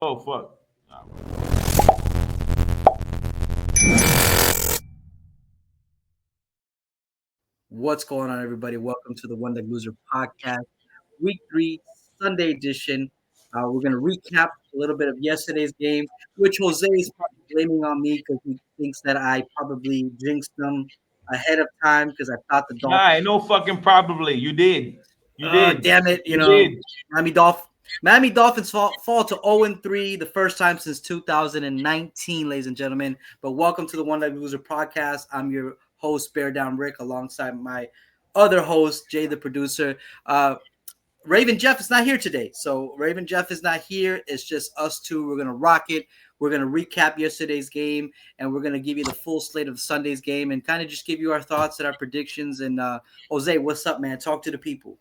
Oh fuck. What's going on, everybody? Welcome to the One Leg Loser podcast, week three, Sunday edition. We're going to recap a little bit of yesterday's game, which Jose is probably blaming on me because he thinks that I probably jinxed them ahead of time because I thought the Nah, Dolphins. ain't no fucking probably. You did. You Oh, did. damn it! You did. Miami Dolphins fall to 0-3, the first time since 2019, ladies and gentlemen. But welcome to the One Leg Loser podcast. I'm your host, Bear Down Rick, alongside my other host, Jay, the producer. Uh, Raven Jeff is not here today. So Raven Jeff is not here. It's just us two. We're gonna rock it. We're gonna recap yesterday's game, and we're gonna give you the full slate of Sunday's game, and kind of just give you our thoughts and our predictions. And Jose, what's up, man? Talk to the people.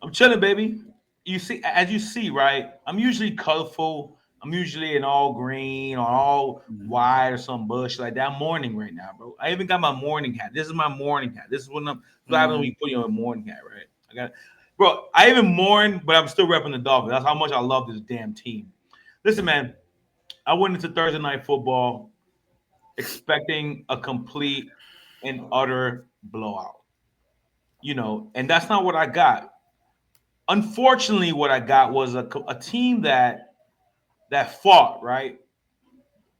I'm chilling, baby. You see, as you see, right? I'm usually colorful. I'm usually in all green or all Mhm. white or some bush like that. I'm morning right now, bro. I even got my morning hat. This is my morning hat. This is what happens when Mm. you put your morning hat, right? I got, bro. I even mourn, but I'm still repping the Dolphins. That's how much I love this damn team. Listen, man. I went into Thursday night football expecting a complete and utter blowout. And that's not what I got. Unfortunately, what I got was a team that fought, right?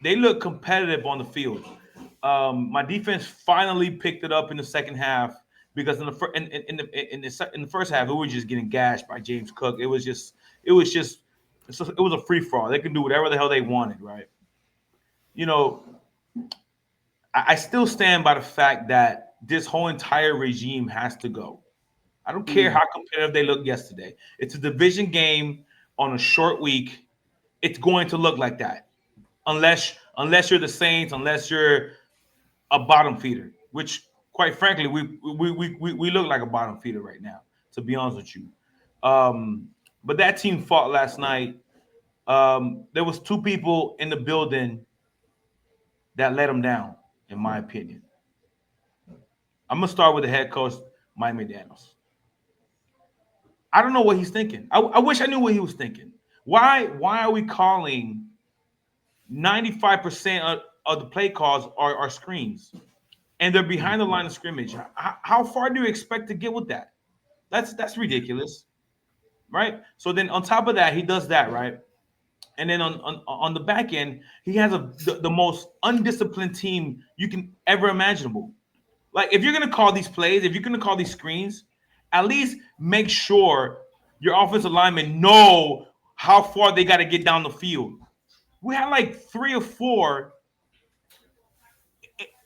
They looked competitive on the field. My defense finally picked it up in the second half because in the first half it was just getting gashed by James Cook. It was a free for all. They can do whatever the hell they wanted, right? You know, I still stand by the fact that this whole entire regime has to go. I don't care Mm. how competitive they look yesterday. It's a division game on a short week. It's going to look like that, unless you're the Saints, unless you're a bottom feeder. Which, quite frankly, we look like a bottom feeder right now. To be honest with you, but that team fought last night. There was two people in the building that let them down, in my opinion. I'm gonna start with the head coach, Mike McDaniels. I don't know what he's thinking. I wish I knew what he was thinking. Why are we calling 95% of the play calls are screens and they're behind the line of scrimmage? How far do you expect to get with that? That's ridiculous, right? So then on top of that, he does that, right? And then on the back end, he has the most undisciplined team you can ever imaginable. Like if you're gonna call these plays, if you're gonna call these screens, at least make sure your offensive linemen know how far they got to get down the field. We had like three or four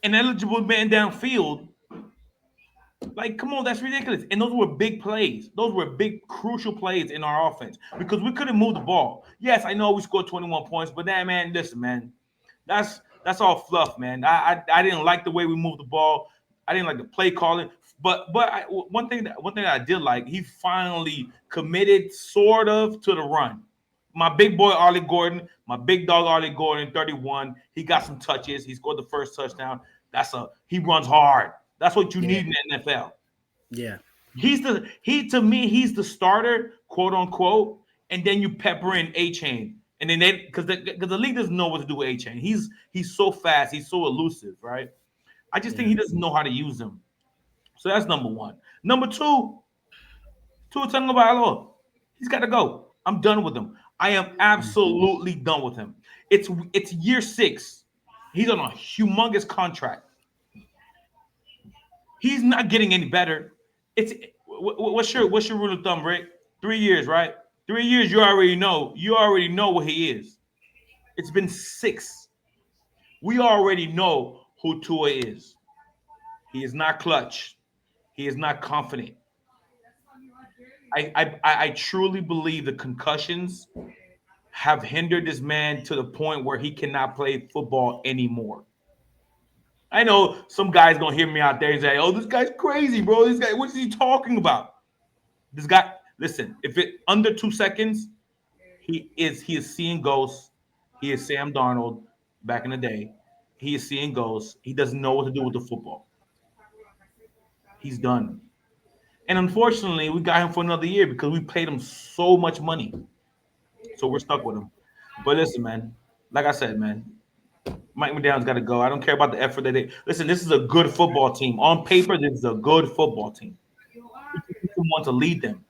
ineligible men downfield. Like, come on, that's ridiculous. And those were big plays. Those were big, crucial plays in our offense because we couldn't move the ball. Yes, I know we scored 21 points, but that man, listen, man, that's all fluff, man. I didn't like the way we moved the ball. I didn't like the play calling. One thing that I did like, he finally committed sort of to the run. My big boy Ollie Gordon, my big dog Ollie Gordon, 31. He got some touches. He scored the first touchdown. He runs hard. That's what you Yeah, need in the NFL. yeah, He's the starter, quote unquote, and then you pepper in A Chain, and then they because the league doesn't know what to do with A Chain. He's so fast, he's so elusive, right? I just think yeah. he doesn't know how to use them. So that's number one. Number two, Tua Tagovailoa, he's got to go. I'm done with him. I am Mm. absolutely done with him. It's year six. He's on a humongous contract. He's not getting any better. It's what's your rule of thumb, Rick? 3 years, right? 3 years, you already know what he is. It's been six. We already know who Tua is. He is not clutch. He is not confident. I truly believe the concussions have hindered this man to the point where he cannot play football anymore. I know some guys gonna hear me out there and say, "Oh, this guy's crazy, bro. This guy, what is he talking about?" This guy, listen, if it under 2 seconds, he is seeing ghosts. He is Sam Darnold back in the day. He is seeing ghosts. He doesn't know what to do with the football. He's done. And unfortunately, we got him for another year because we paid him so much money. So we're stuck with him. But listen, man, like I said, man, Mike McDaniel's got to go. I don't care about the effort that they listen. This is a good football team. On paper, this is a good football team. We just need someone to lead them,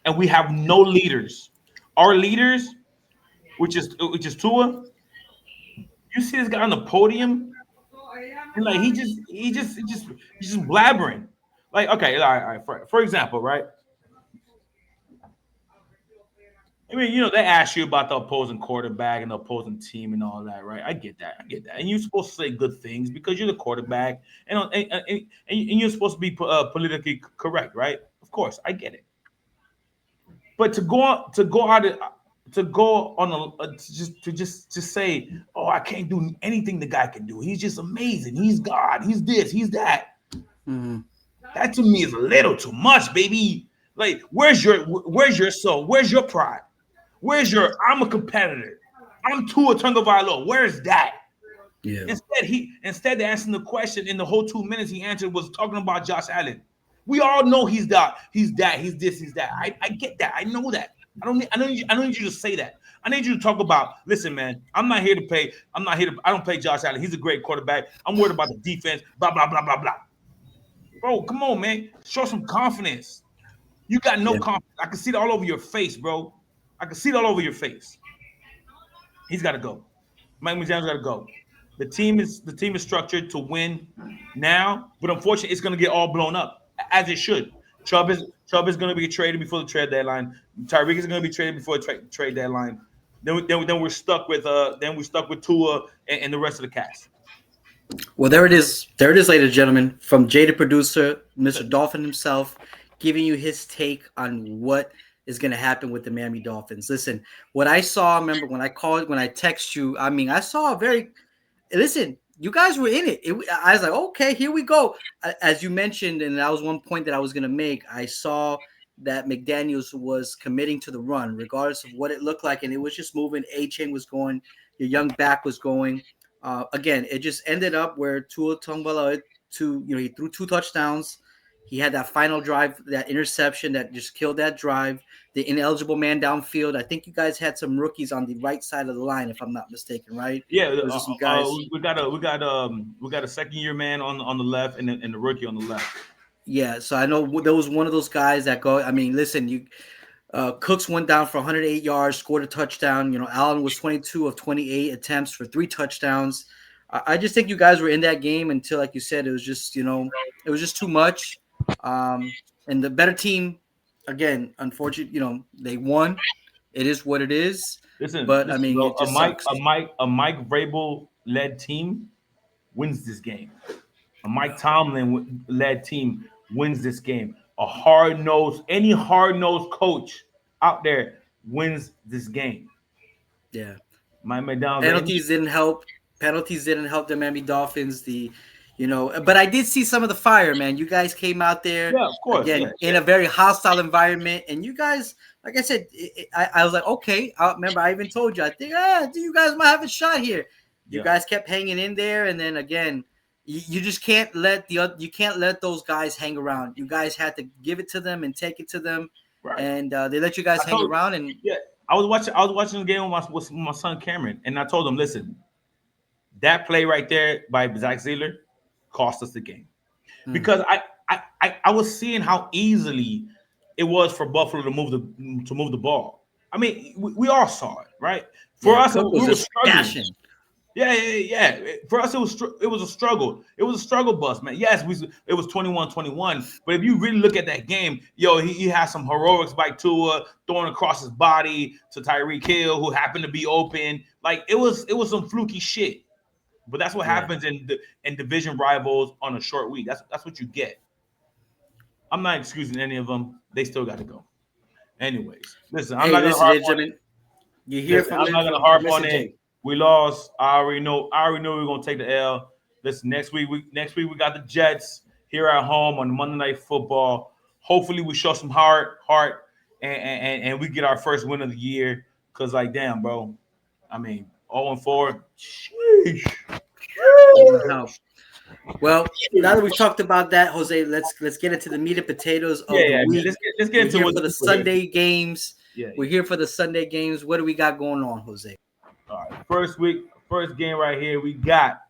and we have no leaders. Our leaders, which is Tua. You see this guy on the podium, and like he's just blabbering. Like, okay, all right. For example, right? I mean, they ask you about the opposing quarterback and the opposing team and all that, right? I get that. And you're supposed to say good things because you're the quarterback, and you're supposed to be politically correct, right? Of course, I get it. But to go on to just say, oh, I can't do anything the guy can do. He's just amazing. He's God. He's this. He's that. Mm-hmm. That to me is a little too much, baby. Like, where's your soul? Where's your pride? Where's your I'm a competitor? I'm Tua Tagovailoa. Where's that? Yeah. Instead of answering the question in the whole 2 minutes he answered was talking about Josh Allen. We all know he's that. He's this, he's that. I get that. I know that. I don't need you to say that. I need you to talk about, listen, man, I don't pay Josh Allen. He's a great quarterback. I'm worried about the defense, blah, blah, blah, blah, blah. Bro, come on, man. Show some confidence. You got no confidence. I can see it all over your face, bro. I can see it all over your face. He's got to go. Mike McDaniel's got to go. The team is structured to win now, but unfortunately, it's going to get all blown up, as it should. Chubb is going to be traded before the trade deadline. Tyreek is going to be traded before the trade deadline. Then we're stuck with Tua and the rest of the cast. Well, there it is, ladies and gentlemen, from Jay the producer, Mr. Dolphin himself, giving you his take on what is going to happen with the Miami Dolphins. Listen, what I saw, remember when I text you, I mean, I saw listen, you guys were in it. I was like, okay, here we go. As you mentioned, and that was one point that I was going to make, I saw that McDaniels was committing to the run, regardless of what it looked like, and it was just moving. A-Chain was going, your young back was going. Again, it just ended up where Tua Tagovailoa, he threw 2 touchdowns. He had that final drive, that interception that just killed that drive. The ineligible man downfield. I think you guys had some rookies on the right side of the line, if I'm not mistaken, right? Yeah, some guys. We got a second-year man on the left and the rookie on the left. Yeah, so I know there was one of those guys that go. I mean, listen, Cooks went down for 108 yards, scored a touchdown. Allen was 22 of 28 attempts for 3 touchdowns. I just think you guys were in that game until, like you said, it was just too much. And the better team, again, unfortunately, they won. It is what it is. But I mean, it just a Mike Vrabel led team wins this game. A Mike Tomlin led team wins this game. Any hard-nosed coach out there wins this game. Yeah. Mike McDaniel. Penalties didn't help the Miami Dolphins. But I did see some of the fire, man. You guys came out there, yeah, of course, again, in a very hostile environment, and you guys, like I said, I was like, okay. I remember I even told you, I think, you guys might have a shot here. You guys kept hanging in there, and then again, you just can't let those guys hang around. You guys had to give it to them and take it to them, right. And they let you guys hang around. And I was watching the game with my son Cameron, and I told him, listen, that play right there by Zach Zeller cost us the game, because I was seeing how easily it was for Buffalo to move the ball. I mean, we all saw it, right? For us, we were struggling. Yeah. For us, it was a struggle. It was a struggle bus, man. Yes, it was 21-21. But if you really look at that game, he had some heroics by Tua throwing across his body to Tyreek Hill, who happened to be open. Like, it was some fluky shit. But that's what happens in division rivals on a short week. That's what you get. I'm not excusing any of them. They still got to go. Anyways, listen, I'm not going to harp on it. I'm not going to harp on it. We lost. I already know we're gonna take the L. Listen, next week we got the Jets here at home on Monday Night Football. Hopefully we show some heart, and we get our first win of the year. Cause like, damn, bro. I mean, 0-4. Sheesh. Well, now that we've talked about that, Jose, let's get into the meat and potatoes of the week. Let's get into the Sunday games. Yeah. We're here for the Sunday games. What do we got going on, Jose? All right. First game right here. We got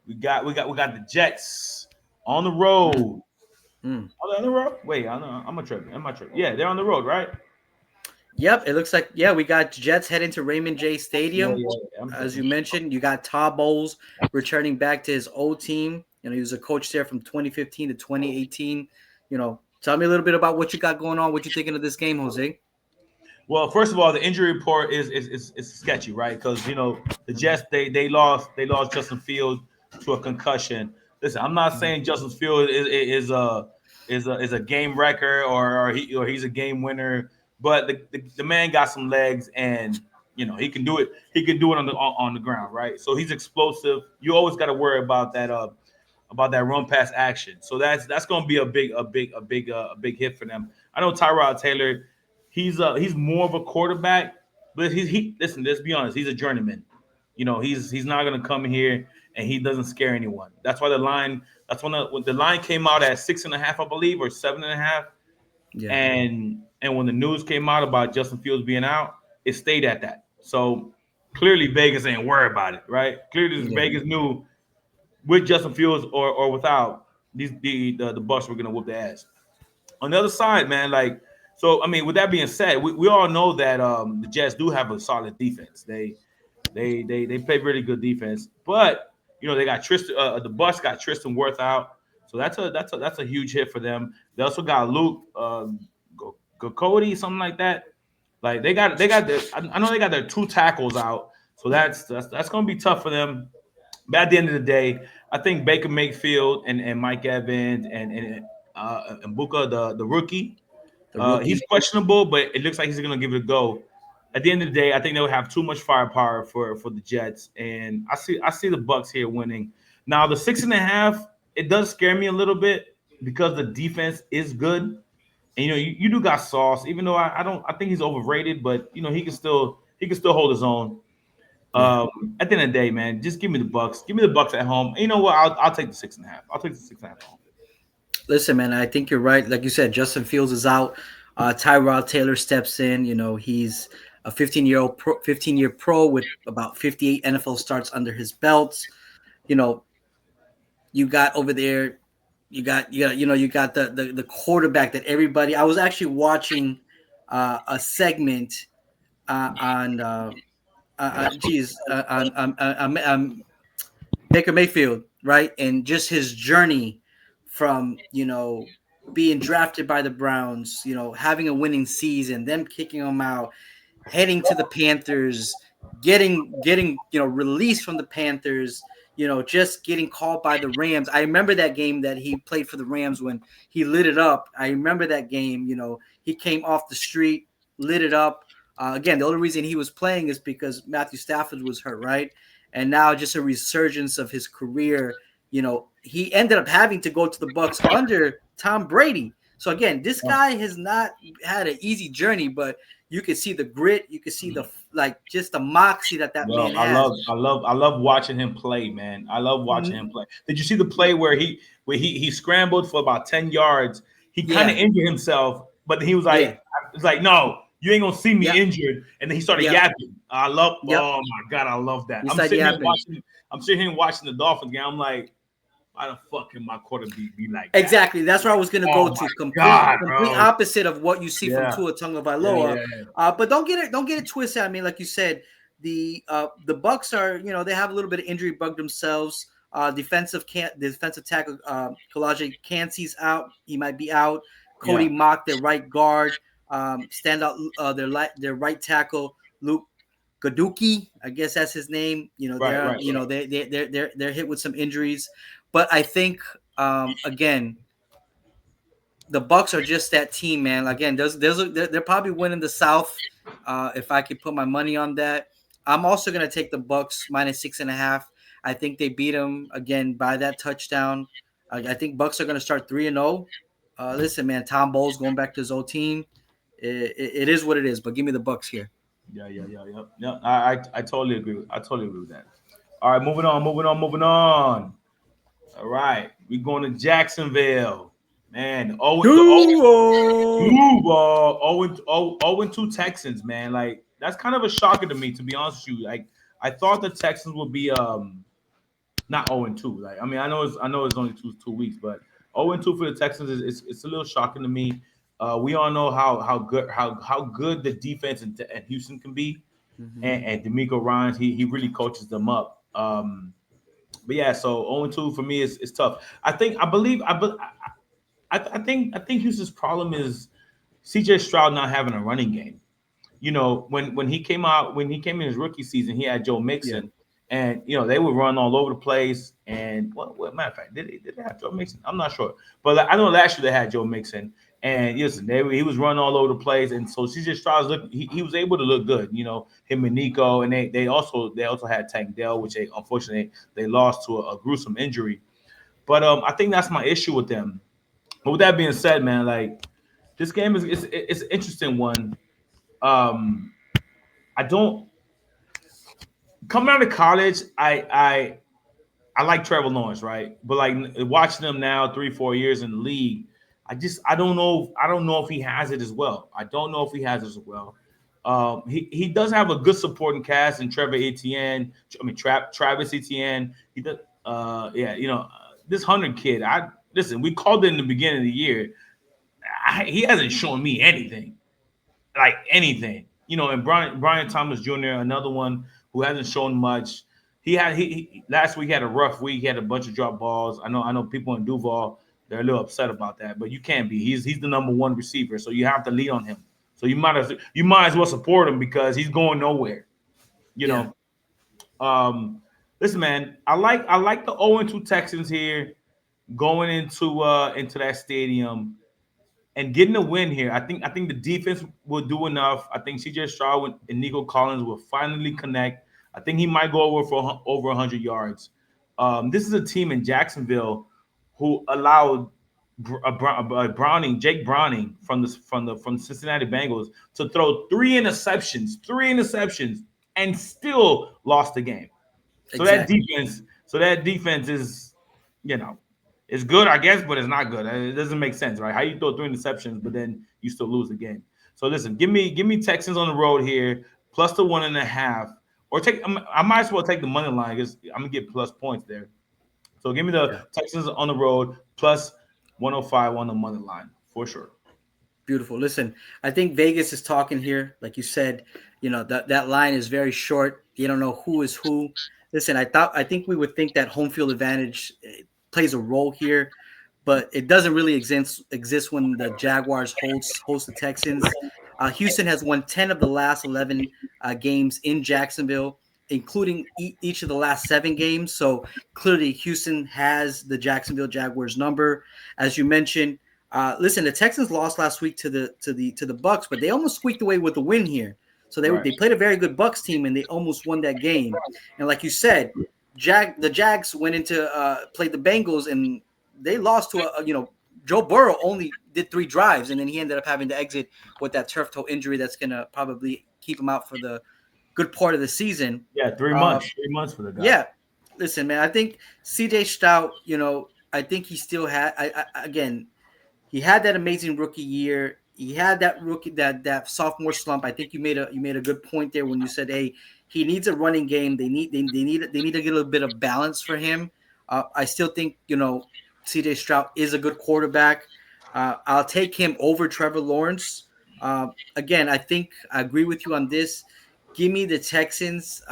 the Jets on the road. Mm. Are they on the road? Wait, I know. I'm a trip. Am I trip? Yeah, they're on the road, right? Yep, it looks like we got Jets heading to Raymond J Yeah, Stadium. yeah. I'm As you tripping. mentioned, you got Todd Bowles returning back to his old team. He was a coach there from 2015 to 2018. Tell me a little bit about what you got going on. What you thinking of this game, Jose? Well, first of all, the injury report is sketchy, right? Because the Jets they lost Justin Fields to a concussion. Listen, I'm not saying Justin Fields is a game wrecker or he's a game winner, but the man got some legs and he can do it. He can do it on the ground, right? So he's explosive. You always got to worry about that run pass action. So that's going to be a big hit for them. I know Tyrod Taylor, he's more of a quarterback, but he listen. Let's be honest, he's a journeyman. He's not going to come here and he doesn't scare anyone. That's why the line. That's when the line came out at 6.5, I believe, or 7.5. Yeah. And when the news came out about Justin Fields being out, it stayed at that. So clearly Vegas ain't worried about it, right? Clearly Yeah. Vegas knew with Justin Fields or without the Bucks were gonna whoop their ass. On the other side, man, so I mean, with that being said, we all know that the Jets do have a solid defense. They play really good defense, but they got Tristan. The Bucks got Tristan Wirth out, so that's a huge hit for them. They also got Luke Cody, something like that. Like they got their, I know they got their two tackles out, so that's gonna be tough for them. But at the end of the day, I think Baker Mayfield and Mike Evans and Buka, the rookie, The rookie. he's questionable, but it looks like he's going to give it a go. At the end of the day, I think they would have too much firepower for the Jets, and I see the Bucks here winning. Now the 6.5, it does scare me a little bit because the defense is good, and you do got Sauce, even though I don't I think he's overrated, but he can still hold his own. Yeah. At the end of the day, man, just give me the Bucks. Give me the Bucks at home. You know what? I'll take the 6.5. I'll take the 6.5 home. Listen, man, I think you're right. Like you said, Justin Fields is out. Tyrod Taylor steps in. He's a 15-year pro with about 58 NFL starts under his belt. You got over there. You got the quarterback that everybody. I was actually watching a segment on Baker Mayfield, right? And just his journey from, being drafted by the Browns, having a winning season, them kicking him out, heading to the Panthers, getting released from the Panthers, just getting called by the Rams. I remember that game that he played for the Rams when he lit it up. I remember that game, he came off the street, lit it up. Again, the only reason he was playing is because Matthew Stafford was hurt, right? And now just a resurgence of his career. He ended up having to go to the Bucks under Tom Brady. So again, this guy has not had an easy journey, but you can see the grit, you can see just the moxie that Well, man I has. love watching him play, man. I love watching him play. Did you see the play where he scrambled for about 10 yards? He kind of injured himself, but he was like, it's like, no, you ain't gonna see me injured. And then he started yapping. Oh my God, I love that. I'm sitting here watching the Dolphins game. I'm like, why the fuck can my quarter be like that? Exactly. That's where I was going to go to. Complete opposite of what you see from Tua Tagovailoa. But don't get it twisted. I mean, like you said, the Bucks are, they have a little bit of injury bug themselves. Defensive tackle Kalaji Kancey's out. He might be out. Cody Mock, their right guard. Stand out their right tackle Luke Gaduki, I guess that's his name. They're hit with some injuries. But I think, again, the Bucks are just that team, man. Again, they're probably winning the South. If I could put my money on that, I'm also going to take the Bucks minus 6.5. I think they beat them again by that touchdown. I think Bucks are going to start 3-0. Listen, man, Tom Bowles going back to his old team. It is what it is. But give me the Bucks here. Yeah. I totally agree. I totally agree with that. All right, moving on. All right, we're going to Jacksonville. Man, oh, the Duo. Duval, 0-2 Texans, man. Like that's kind of a shocker to me, to be honest with you. Like I thought the Texans would be not 0-2. Like I know it's only two weeks, but 0-2 for the Texans it's a little shocking to me. We all know how good the defense and Houston can be, Mhm. and D'Amico Ryans he really coaches them up. But yeah, so 0-2 for me is tough. I think Houston's problem is CJ Stroud not having a running game. When he came in his rookie season, he had Joe Yeah. Mixon, and they would run all over the place. And what matter of fact, did they have Joe Mixon? I'm not sure, but like, I know last year they had Joe Mixon, and listen, he was running all over the place, and so CJ Stroud he was able to look good. Him and Nico, and they also had Tank Dell, which they unfortunately they lost to a gruesome injury. But I think that's my issue with them. But with that being said, man, like this game it's an interesting one. Um, I don't coming out of college. I like Trevor Lawrence, right? But like watching him now, 3-4 years in the league, I don't know. I don't know if he has it as well. I don't know if he has it as well. He does have a good supporting cast in Trevor Etienne. I mean Travis Etienne. He does. Yeah, this Hunter kid. I listen. We called it in the beginning of the year. He hasn't shown me anything, like anything. And Brian Thomas Jr., another one who hasn't shown much. He last week had a rough week. He had a bunch of drop balls. I know people in Duval, they're a little upset about that, but you can't be. He's the number one receiver, so you have to lean on him. So you might as well support him because he's going nowhere. You Yeah. know. Listen, man, I like the 0-2 Texans here going into that stadium and getting a win here. I think the defense will do enough. I think CJ Stroud and Nico Collins will finally connect. I think he might go over 100 yards. This is a team in Jacksonville who allowed Jake Browning from the Cincinnati Bengals to throw three interceptions, and still lost the game. So that Exactly. defense, so that defense is, you know, it's good, I guess, but it's not good. It doesn't make sense, right? How you throw three interceptions, but then you still lose the game. So listen, give me Texans on the road here, plus the 1.5, or I might as well take the money line because I'm gonna get plus points there. So give me the Yeah. Texans on the road plus 105 on the money line for sure. Beautiful. Listen, I think Vegas is talking here. Like you said, that line is very short. You don't know who is who. Listen, I think we would think that home field advantage plays a role here, but it doesn't really exist when the Jaguars host the Texans. Houston has won 10 of the last 11 games in Jacksonville, including each of the last 7 games. So clearly, Houston has the Jacksonville Jaguars number, as you mentioned. Listen, the Texans lost last week to the Bucks, but they almost squeaked away with the win here. So they Right. they played a very good Bucks team and they almost won that game. And like you said, the Jags went into played the Bengals and they lost to Joe Burrow only did 3 drives and then he ended up having to exit with that turf toe injury that's gonna probably keep him out for the good part of the season. Yeah, 3 months. Uh, 3 months for the guy. yeah, listen, man, I think CJ Stroud, I think he still had. Again, he had that amazing rookie year. He had that rookie that sophomore slump. I think you made a good point there when you said, "Hey, he needs a running game. They need to get a little bit of balance for him." I still think C.J. Stroud is a good quarterback. I'll take him over Trevor Lawrence. Again, I think I agree with you on this. Give me the Texans.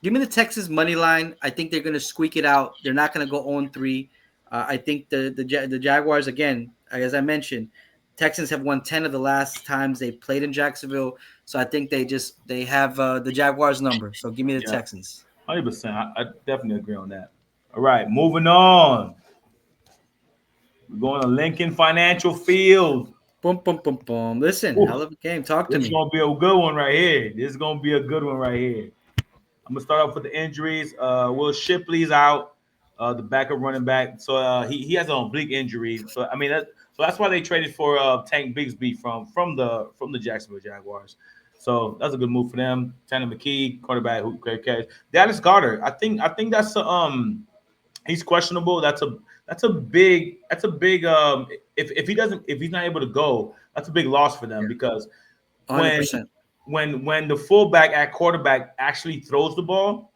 Give me the Texas money line. I think they're going to squeak it out. They're not going to go 0-3. I think the Jaguars, again, as I mentioned, Texans have won 10 of the last times they played in Jacksonville. So I think they have the Jaguars number. So give me the Yeah, Texans. 100%. I definitely agree on that. All right, moving on. We're going to Lincoln Financial Field. Boom, boom, boom, boom. Listen, Ooh, hell of a game. Talk to this is me. gonna be a good one right here. This is gonna be a good one right here. I'm gonna start off with the injuries. Will Shipley's out, the backup running back. So he has an oblique injury. So I mean that's why they traded for Tank Bigsby from the Jacksonville Jaguars. So that's a good move for them. Tanner McKee, quarterback who can catch. Dallas Goddard. I think that's he's questionable. That's a big. If he's not able to go, that's a big loss for them because when 100%. when the fullback at quarterback actually throws the ball,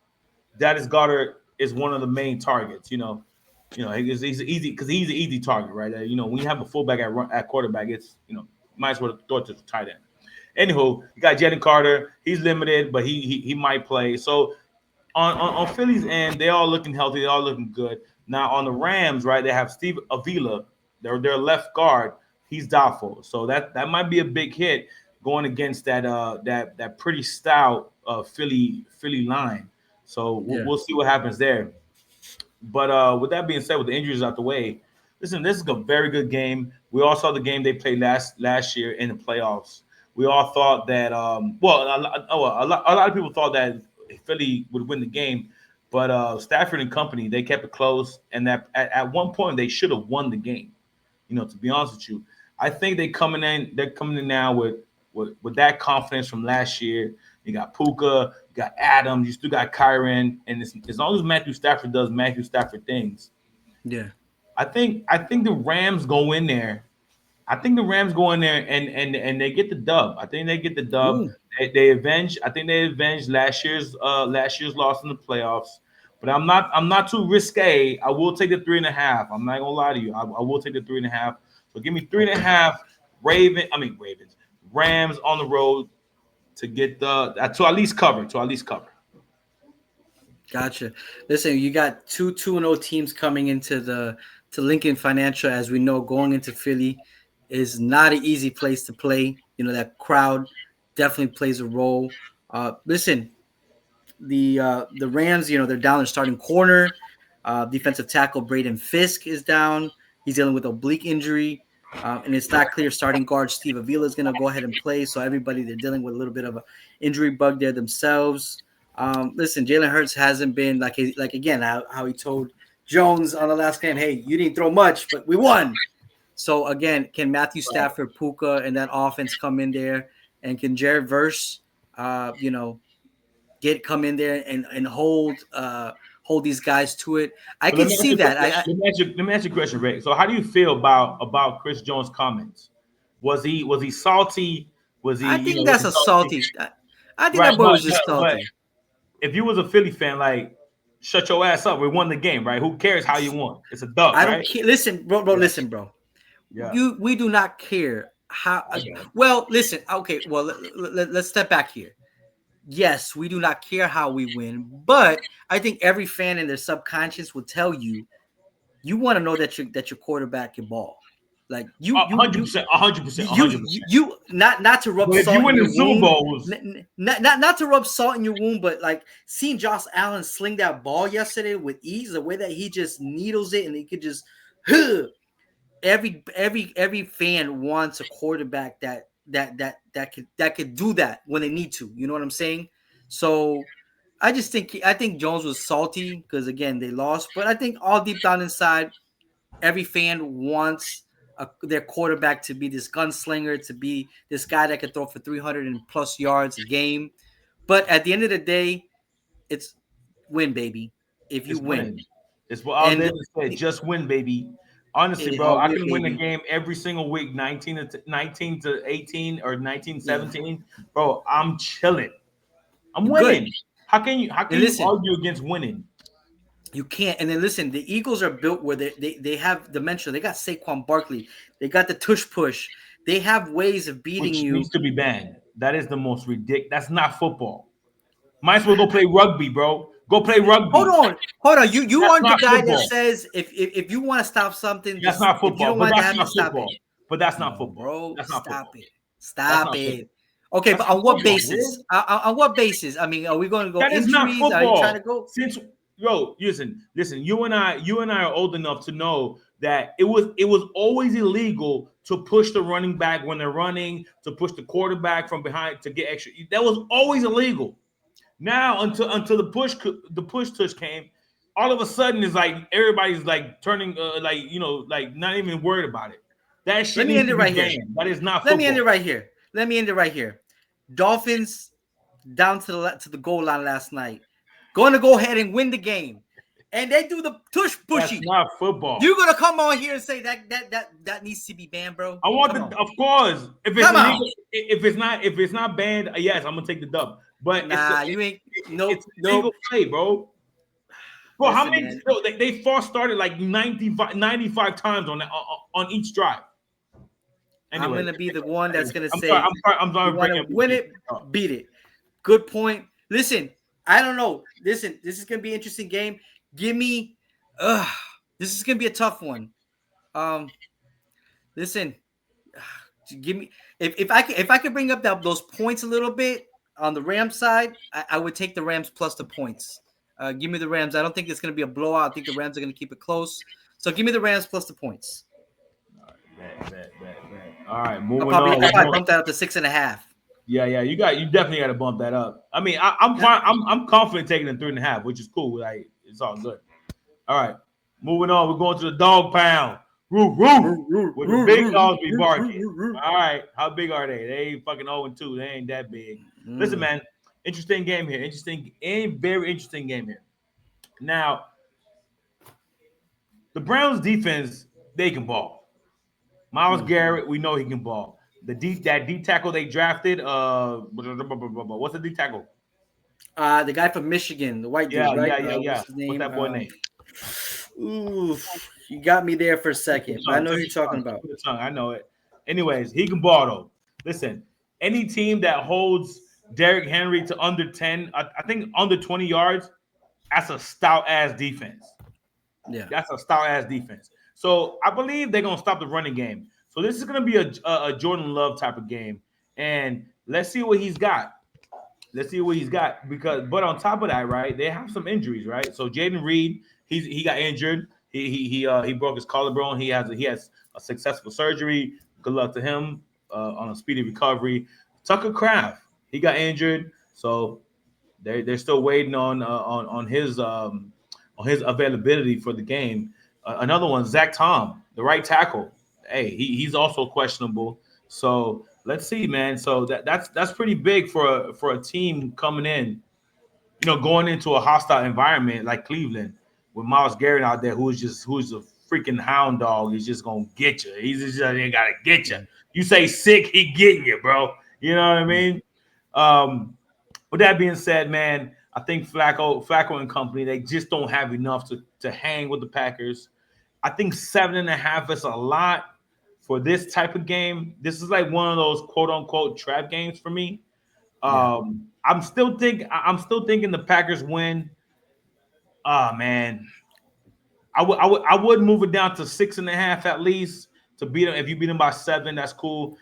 that is Goddard is one of the main targets. He's easy because he's an easy target, right? When you have a fullback at quarterback, it's might as well throw it to the tight end. Anywho, you got Jalen Carter. He's limited, but he might play. So on Philly's end, they all looking healthy. They all looking good. Now on the Rams, right? They have Steve Avila, their left guard. He's doubtful, so that might be a big hit going against that pretty stout Philly line. So Yeah. we'll see what happens there. But with that being said, with the injuries out the way, listen, this is a very good game. We all saw the game they played last year in the playoffs. We all thought that a lot of people thought that Philly would win the game, but Stafford and company, they kept it close, and that at one point they should have won the game. To be honest with you, I think they're coming in now with that confidence from last year. You got Puka, you got Adams, you still got Kyron, and as long as Matthew Stafford does Matthew Stafford things, Yeah. I think the Rams go in there. I think the Rams go in there and they get the dub. I think they get the dub. Ooh. They avenge. I think they avenged last year's loss in the playoffs. But I'm not too risque. I will take the 3.5. I'm not gonna lie to you. I will take the 3.5. So give me 3.5. Ravens. Rams on the road to get to at least cover. Gotcha. Listen, you got two 2-0 teams coming into Lincoln Financial. As we know, going into Philly is not an easy place to play. That crowd definitely plays a role. Listen, the Rams, they're down their starting corner. Defensive tackle Braden Fisk is down. He's dealing with oblique injury. And it's not clear starting guard Steve Avila is going to go ahead and play. So everybody, they're dealing with a little bit of an injury bug there themselves. Listen, Jalen Hurts hasn't been like how he told Jones on the last game, hey, you didn't throw much, but we won. So again, can Matthew Stafford, Puka, and that offense come in there, and can Jared Verse, come in there and hold these guys to it? I can see that. Let me ask you a question, Rick. So how do you feel about Chris Jones' comments? Was he salty? Was he? I think that's a salty. I think Right, that boy was but, just but salty. if you was a Philly fan, like, shut your ass up. We won the game, right? Who cares how you won? It's a dub, I right? don't care. Listen, bro. Listen, bro. Yeah. We do not care how. Okay. Well, listen. Okay. Well, let's step back here. Yes, we do not care how we win, but I think every fan in their subconscious will tell you, you want to know that your quarterback can ball. Like you, 100%, 100%. you not to rub But if salt you win in the your Super wound, Bowls, not to rub salt in your wound, but like seeing Josh Allen sling that ball yesterday with ease, the way that he just needles it and he could just, every fan wants a quarterback that could do that when they need to. You know what I'm saying? So I think Jones was salty because again they lost, but I think all deep down inside, every fan wants their quarterback to be this gunslinger, to be this guy that can throw for 300 and plus yards a game. But at the end of the day, it's win, baby. If you it's win, winning. It's what I was there to say. Just win, baby. Honestly, bro, I can win the game every single week, 19 to 18 or 19-17. Bro, I'm chilling. I'm winning. Good. How can you argue against winning? You can't. And then listen, the Eagles are built where they have dementia. They got Saquon Barkley. They got the tush push. They have ways of beating Which you. needs to be banned. That is the most ridiculous. That's not football. Might as well go play rugby, bro. Go play rugby. Hold on. You aren't the guy football. that says if you want to stop something, that's not football. If you don't want to have not to stop football. it. But that's not football, bro. That's not stop football. it. Stop it. Football. Okay, that's but on what football, basis? On what basis? I mean, are we going to go that injuries? Is not football. Are you trying to go? Listen. You and I are old enough to know that it was always illegal to push the running back when they're running, to push the quarterback from behind to get extra. That was always illegal. Now until the push tush came, all of a sudden it's like everybody's like turning like not even worried about it. That shit. Let me end it right here. That is not. Let me end it right here. Dolphins down to the goal line last night. Going to go ahead and win the game. and they do the tush pushy. That's not football. You're gonna come on here and say that needs to be banned, bro? I want of course. If it's illegal, if it's not banned, yes, I'm gonna take the dub. But you ain't. It's illegal play, bro. Bro, Listen, how many? Bro, they false started like 95 times on each drive. Anyway, I'm gonna be the one that's gonna say, I'm sorry. Win it, beat it. Good point. Listen, I don't know. Listen, this is gonna be an interesting game. Give me, this is gonna be a tough one. Listen, give me if I could bring up those points a little bit on the Rams side, I would take the Rams plus the points. Give me the Rams. I don't think it's gonna be a blowout. I think the Rams are gonna keep it close. So give me the Rams plus the points. Bet. All right, moving on. I'll probably bump that up to 6.5. Yeah, you definitely got to bump that up. I mean, I'm fine. I'm confident taking the 3.5, which is cool. Like, it's all good. All right, moving on. We're going to the dog pound. Roof. Where the big dogs be barking. All right, how big are they? They ain't fucking 0-2. They ain't that big. Listen, man, interesting game here. Very interesting game here. Now, the Browns defense, they can ball. Myles Garrett, we know he can ball. That D tackle they drafted, what's the D tackle? The guy from Michigan, the white dude, right? Yeah. What's that boy name? Ooh, you got me there for a second. I know who you're talking about. I know it. Anyways, he can ball though. Listen, any team that holds Derrick Henry to under 10, I think under 20 yards, that's a stout ass defense. Yeah, that's a stout ass defense. So I believe they're gonna stop the running game. So this is gonna be a Jordan Love type of game, and let's see what he's got. But on top of that, right, they have some injuries, right? So Jaden Reed, he got injured. He broke his collarbone. He has a successful surgery. Good luck to him on a speedy recovery. Tucker Kraft, he got injured, so they're still waiting on his availability for the game. Another one, Zach Tom, the right tackle. Hey, he's also questionable. So let's see, man. So that's pretty big for a team coming in, going into a hostile environment like Cleveland with Myles Garrett out there, who's a freaking hound dog. He's just gonna get you. He's just gotta get you. You say sick, he getting you, bro. You know what I mean? With that being said, man, I think Flacco and company, they just don't have enough to hang with the Packers. I think 7.5 is a lot for this type of game. This is like one of those quote unquote trap games for me. I'm still thinking the Packers win. Man, I would move it down to 6.5 at least to beat them. If you beat them by 7, that's cool.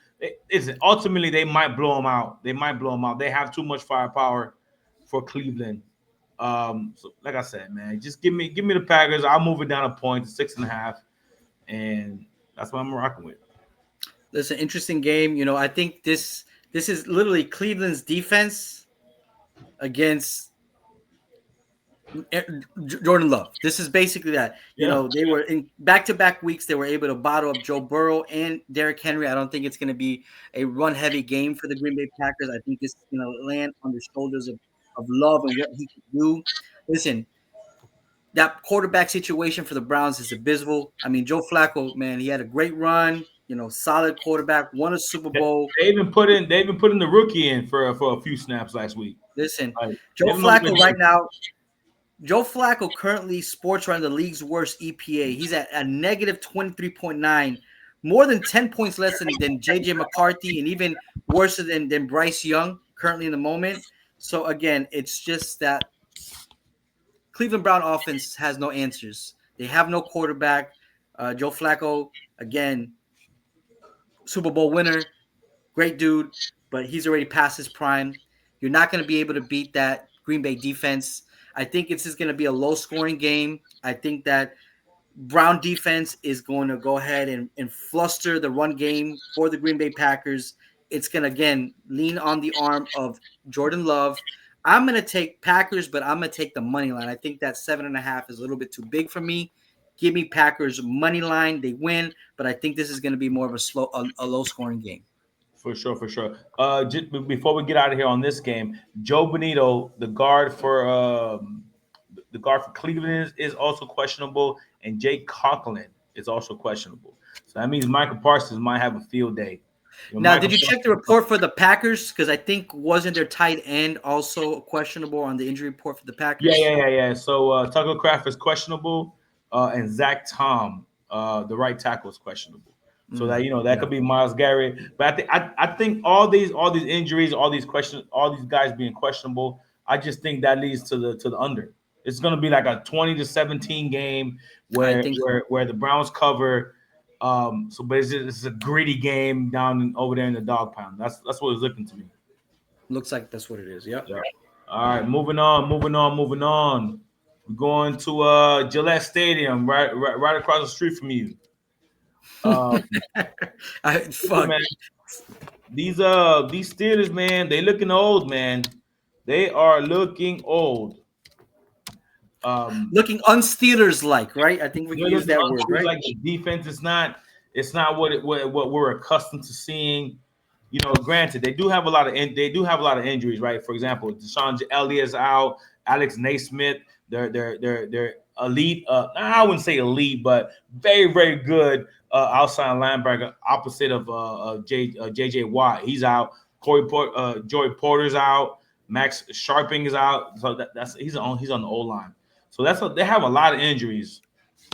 Ultimately, they might blow them out. They have too much firepower for Cleveland. So like I said, man, just give me the Packers. I'll move it down a point to 6.5, and that's what I'm rocking with. That's an interesting game. I think this is literally Cleveland's defense against Jordan Love. This is basically that. They were in back-to-back weeks. They were able to bottle up Joe Burrow and Derrick Henry. I don't think it's going to be a run-heavy game for the Green Bay Packers. I think it's going to land on the shoulders of Love and what he can do. Listen, that quarterback situation for the Browns is abysmal. I mean, Joe Flacco, man, he had a great run. Solid quarterback, won a Super Bowl. They even put in the rookie in for a few snaps last week. Listen, Joe Flacco right now. Joe Flacco currently sports around the league's worst EPA. He's at a negative 23.9, more than 10 points less than JJ McCarthy, and even worse than Bryce Young currently in the moment. So again, it's just that Cleveland Brown offense has no answers. They have no quarterback. Joe Flacco, again, Super Bowl winner, great dude, but he's already past his prime. You're not going to be able to beat that Green Bay defense. I think it's just going to be a low-scoring game. I think that Brown defense is going to go ahead and fluster the run game for the Green Bay Packers. It's going to, again, lean on the arm of Jordan Love. I'm going to take Packers, but I'm going to take the money line. I think that 7.5 is a little bit too big for me. Give me Packers money line. They win, but I think this is going to be more of a low-scoring game. For sure. Just before we get out of here on this game, Joe Bonito, the guard for the guard for Cleveland is also questionable, and Jake Conklin is also questionable. So that means Michael Parsons might have a field day. Now, did you check the report for the Packers? Because I think wasn't their tight end also questionable on the injury report for the Packers? Yeah. So Tucker Kraft is questionable, and Zach Tom, the right tackle, is questionable. So that that could be Myles Garrett. But I think all these injuries, all these questions, all these guys being questionable, I just think that leads to the under. It's going to be like a 20-17 game I think so. where the Browns cover. But it's a gritty game over there in the dog pound. That's what it's looking to me. Looks like that's what it is. Yep. Yeah. All right, moving on. We're going to Gillette Stadium, right across the street from you. Fuck. Man, these Steelers, man, they looking old, man. They are looking old. Looking unsteelers like, right? I think we can use that word, right? Like the defense, it's not what we're accustomed to seeing. Granted, they do have a lot of injuries, right? For example, Deshaun Elliott's out, Alex Naismith, they're elite. I wouldn't say elite, but very, very good outside linebacker, opposite of JJ Watt. He's out. Joey Porter's out. Max Sharping is out. So he's on the O line. So they have a lot of injuries,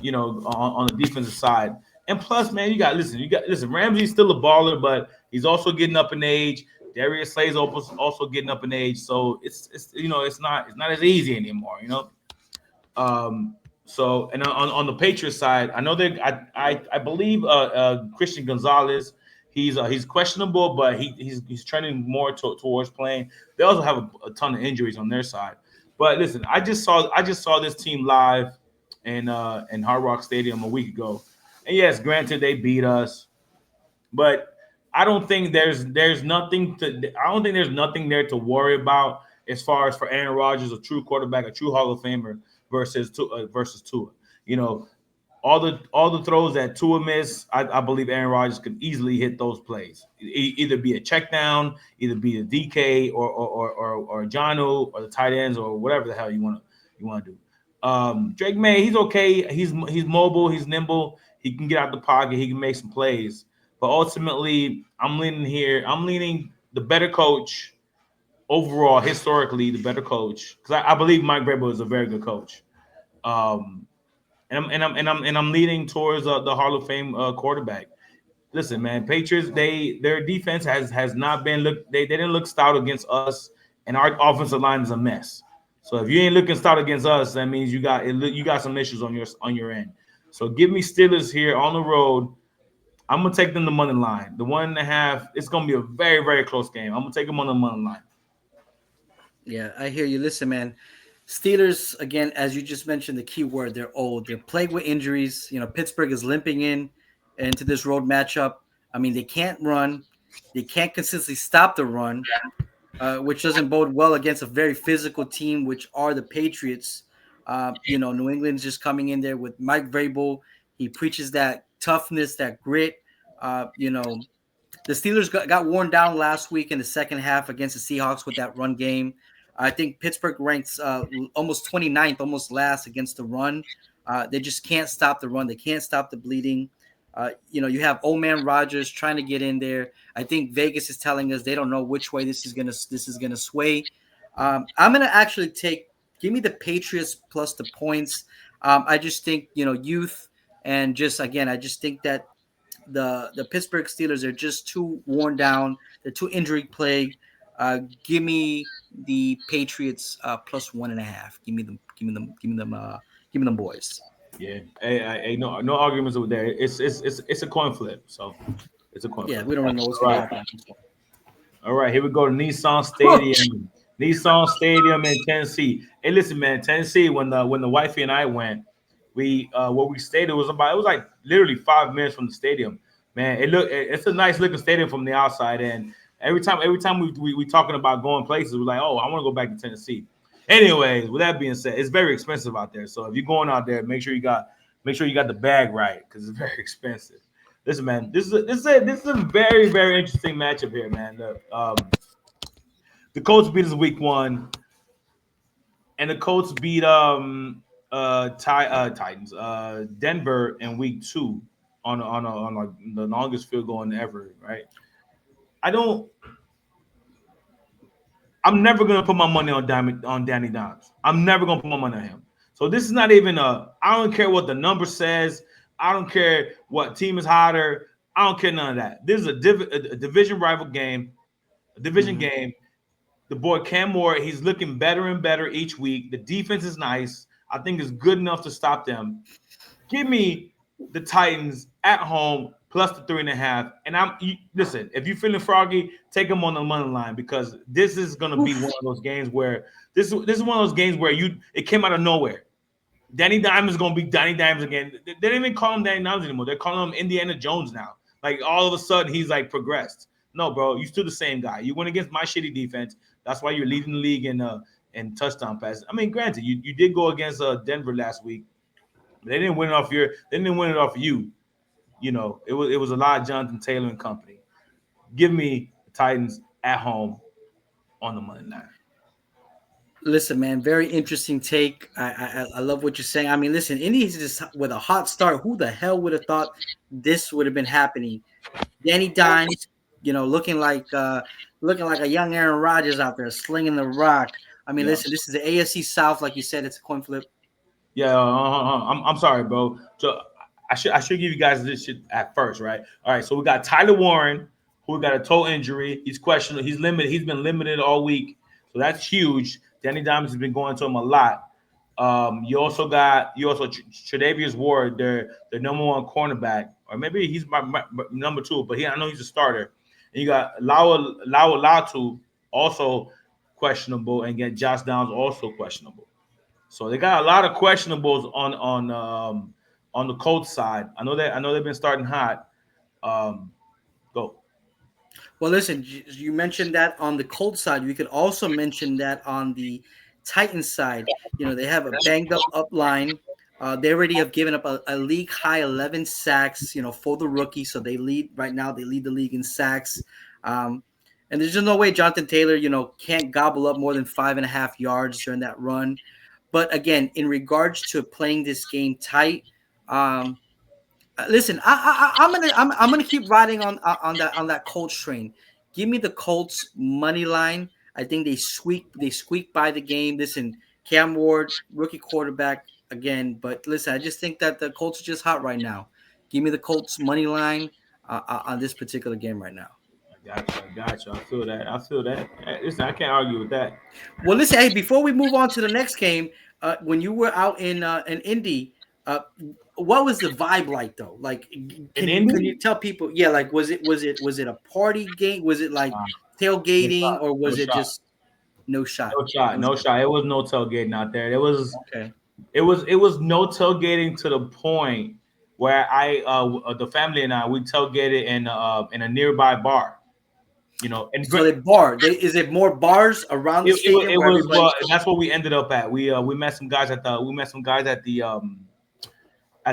on the defensive side. And plus, man, you got Ramsey's still a baller, but he's also getting up in age. Darius Slay's also getting up in age. So it's not as easy anymore, So and on the Patriots side, I know I believe Christian Gonzalez, he's questionable, but he's trending more towards playing. They also have a ton of injuries on their side. But listen, I just saw this team live in Hard Rock Stadium a week ago. And yes, granted they beat us, but I don't think there's nothing there to worry about as far as for Aaron Rodgers, a true quarterback, a true Hall of Famer versus Tua. All the throws that Tua missed, I believe Aaron Rodgers could easily hit those plays. Either be a check down, either be a DK or Jonnu or the tight ends or whatever the hell you want to do. Drake May, he's okay. He's mobile. He's nimble. He can get out the pocket. He can make some plays. But ultimately, I'm leaning the better coach overall, historically, the better coach, because I believe Mike Vrabel is a very good coach. And I'm leaning towards the Hall of Fame quarterback. Listen, man, Patriots, their defense has not been they didn't look stout against us, and our offensive line is a mess. So if you ain't looking stout against us, that means you got some issues on your end. So give me Steelers here on the road. I'm gonna take them the money line. The 1.5. It's gonna be a very, very close game. I'm gonna take them on the money line. Yeah, I hear you. Listen, man. Steelers, again, as you just mentioned, the key word, they're old. They're plagued with injuries. Pittsburgh is limping into this road matchup. I mean, they can't run. They can't consistently stop the run, which doesn't bode well against a very physical team, which are the Patriots. New England's just coming in there with Mike Vrabel. He preaches that toughness, that grit. The Steelers got worn down last week in the second half against the Seahawks with that run game. I think Pittsburgh ranks almost 29th, almost last against the run. They just can't stop the run. They can't stop the bleeding. You have old man Rodgers trying to get in there. I think Vegas is telling us they don't know which way this is gonna sway. I'm gonna actually give me the Patriots plus the points. I just think youth and I just think that the Pittsburgh Steelers are just too worn down. They're too injury plagued. Give me the Patriots plus 1.5. Give me them boys. Yeah, hey, no arguments with that. It's a coin flip, so it's a coin flip. Yeah, we don't really know what's going to happen. All right, here we go to Nissan Stadium. Nissan Stadium in Tennessee. Hey, listen, man, Tennessee. When the wifey and I went, where we stayed, it was like literally 5 minutes from the stadium. Man, it's a nice looking stadium from the outside, and every time we talking about going places, we're like, oh, I want to go back to Tennessee. Anyways, with that being said, it's very expensive out there. So if you're going out there, make sure you got the bag right because it's very expensive. Listen, man, this is a very, very interesting matchup here, man. The Colts beat us week 1. and the Colts beat Titans Denver in week 2 on like the longest field goal in ever, right? I don't. I'm never gonna put my money on Danny Dimes. I'm never gonna put my money on him. So this is not even a. I don't care what the number says. I don't care what team is hotter. I don't care none of that. This is a division rival game, a division game. The boy Cam Moore, he's looking better and better each week. The defense is nice. I think it's good enough to stop them. Give me the Titans at home plus the 3.5. And listen. If you're feeling froggy, take them on the money line because this is gonna be one of those games where this is one of those games where it came out of nowhere. Danny Dimes is gonna be Danny Dimes again. They don't even call him Danny Dimes anymore. They're calling him Indiana Jones now. Like all of a sudden he's like progressed. No, bro, you're still the same guy. You went against my shitty defense. That's why you're leading the league in touchdown passes. I mean, granted, you did go against Denver last week. They didn't win it off They didn't win it off you. You know, it was a lot of Jonathan Taylor and company. Give me the Titans at home on the money line. Listen, man, very interesting take. I love what you're saying. I mean, listen, Indy's just with a hot start. Who the hell would have thought this would have been happening? Danny Dimes, looking like a young Aaron Rodgers out there slinging the rock. I mean, listen, this is the AFC South, like you said, it's a coin flip. Yeah, I'm sorry, bro. So I should give you guys this shit at first, right? All right, so we got Tyler Warren, who got a toe injury. He's questionable. He's limited. He's been limited all week, so that's huge. Danny Dimes has been going to him a lot. You also Tre'Davious Ward, their number one cornerback, or maybe he's my number 2, but I know he's a starter. And you got Latu also questionable, and get Josh Downs also questionable. So they got a lot of questionables on the Colts side. I know they've been starting hot. Go. Well, listen, you mentioned that on the Colts side. We could also mention that on the Titans side. They have a banged up line. They already have given up a league high 11 sacks, for the rookie. So they lead right now. They lead the league in sacks. And there's just no way Jonathan Taylor, can't gobble up more than 5.5 yards during that run. But again, in regards to playing this game tight, listen, I'm gonna keep riding on that Colts train. Give me the Colts money line. I think they squeak by the game. Listen, Cam Ward, rookie quarterback again, but listen, I just think that the Colts are just hot right now. Give me the Colts money line on this particular game right now. I got you. I feel that. Listen, I can't argue with that. Well, listen, hey, before we move on to the next game, when you were out in Indy, what was the vibe like though? Like, can you tell people? Yeah, like was it a party game? Was it like tailgating, or was it just no shot? No shot. It was no tailgating out there. It was okay. It was no tailgating to the point where the family and I, we tailgated in a nearby bar. And so they bar. Is it more bars around the stadium? It was that's what we ended up at. We met some guys at the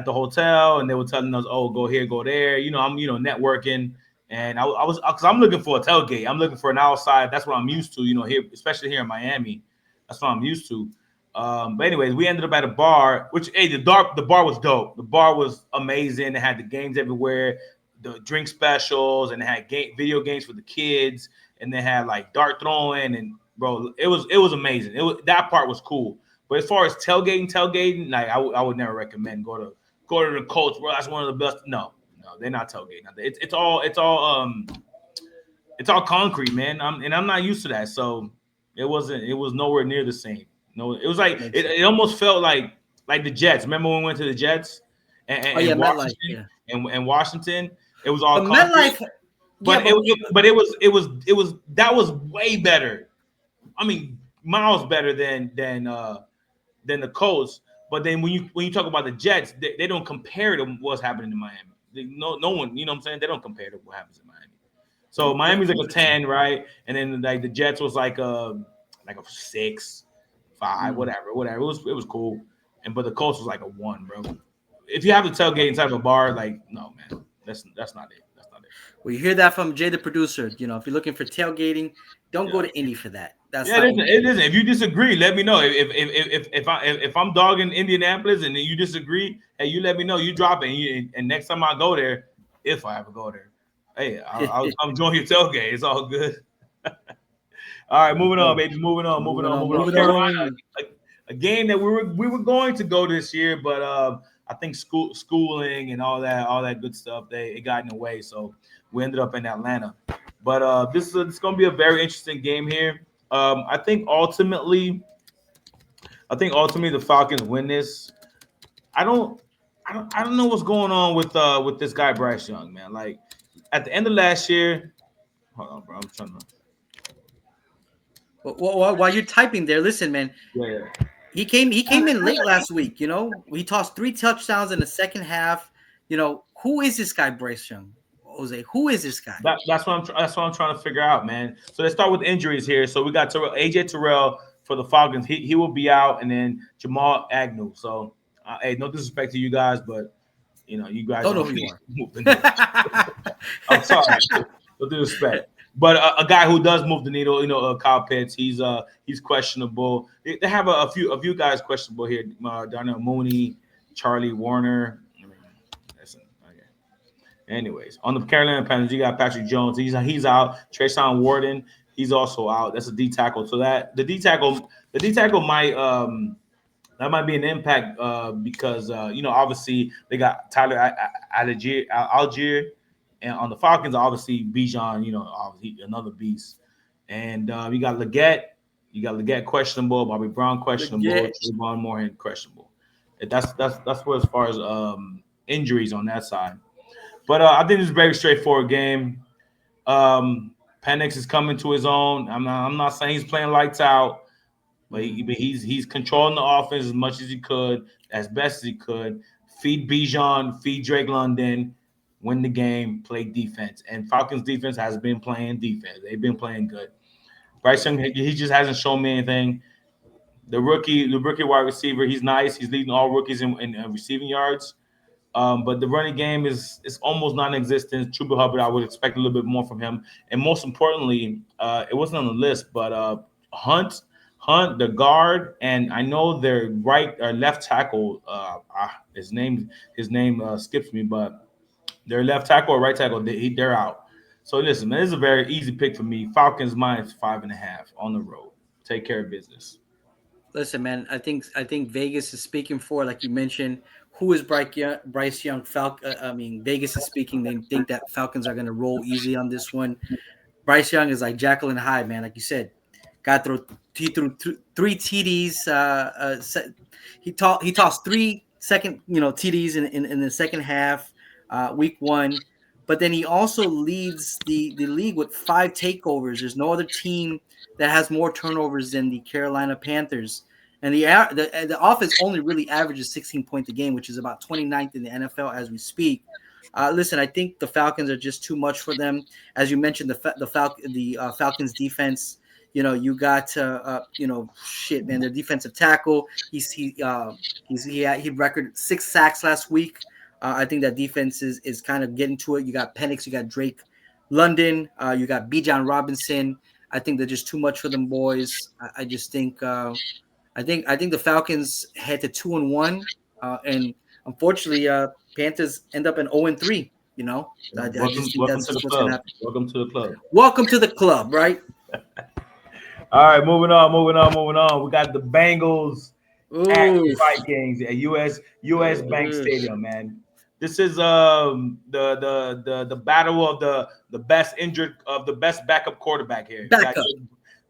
hotel, and they were telling us, "Oh, go here, go there." I'm networking, and I was because I'm looking for a tailgate. I'm looking for an outside. That's what I'm used to. Here, especially here in Miami, that's what I'm used to. But anyways, we ended up at a bar, which the bar was dope. The bar was amazing. They had the games everywhere, the drink specials, and they had video games for the kids, and they had like dart throwing, and bro, it was amazing. That part was cool. But as far as tailgating, like I would never recommend go to the Colts, bro. That's one of the best. No, they're not tailgating. It's all concrete, man. I'm not used to that, so it was nowhere near the same. No, it was like it almost felt like the Jets. Remember when we went to the Jets and Washington? MetLife, and Washington, it was all MetLife. But it was that was way better. I mean, miles better than the Colts. But then when you talk about the Jets, they don't compare to what's happening in Miami. No one, you know what I'm saying? They don't compare to what happens in Miami. So Miami's like a 10, right? And then like the Jets was like a 6, 5, whatever. It was cool. But the Colts was like a 1, bro. If you have the tailgate inside of a bar, like no, man, that's not it. That's not it. Well, you hear that from Jay, the producer. You know, if you're looking for tailgating, don't go to Indy for that. That's Yeah, not listen, okay. listen. If you disagree, let me know. If I'm dogging Indianapolis and you disagree, hey, you let me know. You drop it, and next time I go there, if I ever go there, hey, I'm joining your tailgate. It's all good. All right, moving on, Go. baby. Moving on. Moving Moving on. on, Moving on. moving Carolina, on. a game that we were going to go this year, but I think schooling and all that good stuff it got in the way, so we ended up in Atlanta. But this is going to be a very interesting game here. I think ultimately the Falcons win this. I don't I don't know what's going on with this guy Bryce Young, man. Like at the end of last year, hold on, bro. I'm trying to While you're typing there, listen, man. yeah. He came in late last week. You know, he tossed 3 touchdowns in the second half. You know, who is this guy, Bryce Young? Jose, who is this guy? That's what I'm trying to figure out, man. So let's start with injuries here. So we got AJ Terrell for the Falcons. He will be out, and then Jamal Agnew. So hey, no disrespect to you guys, but you guys Don't know don't who you are. move the needle. I'm sorry, no disrespect. But a guy who does move the needle, Kyle Pitts, he's questionable. They have a few guys questionable here. Darnell Mooney, Charlie Warner. I mean, listen, okay. Anyways, on the Carolina Panthers, you got Patrick Jones. He's out. Trayshawn Warden, he's also out. That's a D tackle. So the D tackle might be an impact because obviously they got Tyler Algier, and on the Falcons obviously Bijan, obviously another beast, and you got Leggett questionable, Bobby Brown questionable, Legit. Trayvon Moore questionable. That's what as far as injuries on that side. But I think it's a very straightforward game. Penix is coming to his own. I'm not saying he's playing lights out, but he's controlling the offense as much as he could, as best as he could. Feed Bijan, feed Drake London, win the game, play defense. And Falcons defense has been playing defense. They've been playing good. Bryce Young, he just hasn't shown me anything. The rookie wide receiver, he's nice. He's leading all rookies in receiving yards. But the running game is almost non-existent. Chuba Hubbard, I would expect a little bit more from him. And most importantly, it wasn't on the list, but Hunt, the guard, and I know their right or left tackle. His name skips me, but their left tackle or right tackle, they're out. So listen, man, this is a very easy pick for me. Falcons -5.5 on the road. Take care of business. Listen, man. I think Vegas is speaking for, like you mentioned, who is Bryce Young? Vegas is speaking. They think that Falcons are going to roll easy on this one. Bryce Young is like Jekyll and Hyde, man. Like you said, he threw 3 TDs. He tossed 3 second TDs in the second half, week one. But then he also leads the league with 5 takeovers. There's no other team that has more turnovers than the Carolina Panthers. And the offense only really averages 16 points a game, which is about 29th in the NFL as we speak. Listen, I think the Falcons are just too much for them. As you mentioned, the Falcons defense. You got shit, man. Their defensive tackle. He recorded 6 sacks last week. I think that defense is kind of getting to it. You got Penix, you got Drake London, you got Bijan Robinson. I think they're just too much for them boys. I just think I think the Falcons head to 2-1, and unfortunately, Panthers end up in 0-3. I Welcome, just think welcome that's to the just what's gonna club. happen. Welcome to the club. Welcome to the club, right? All right, moving on. We got the Bengals at the Ooh, Vikings at US Bank Stadium, man. This is the battle of the best backup quarterback here. You got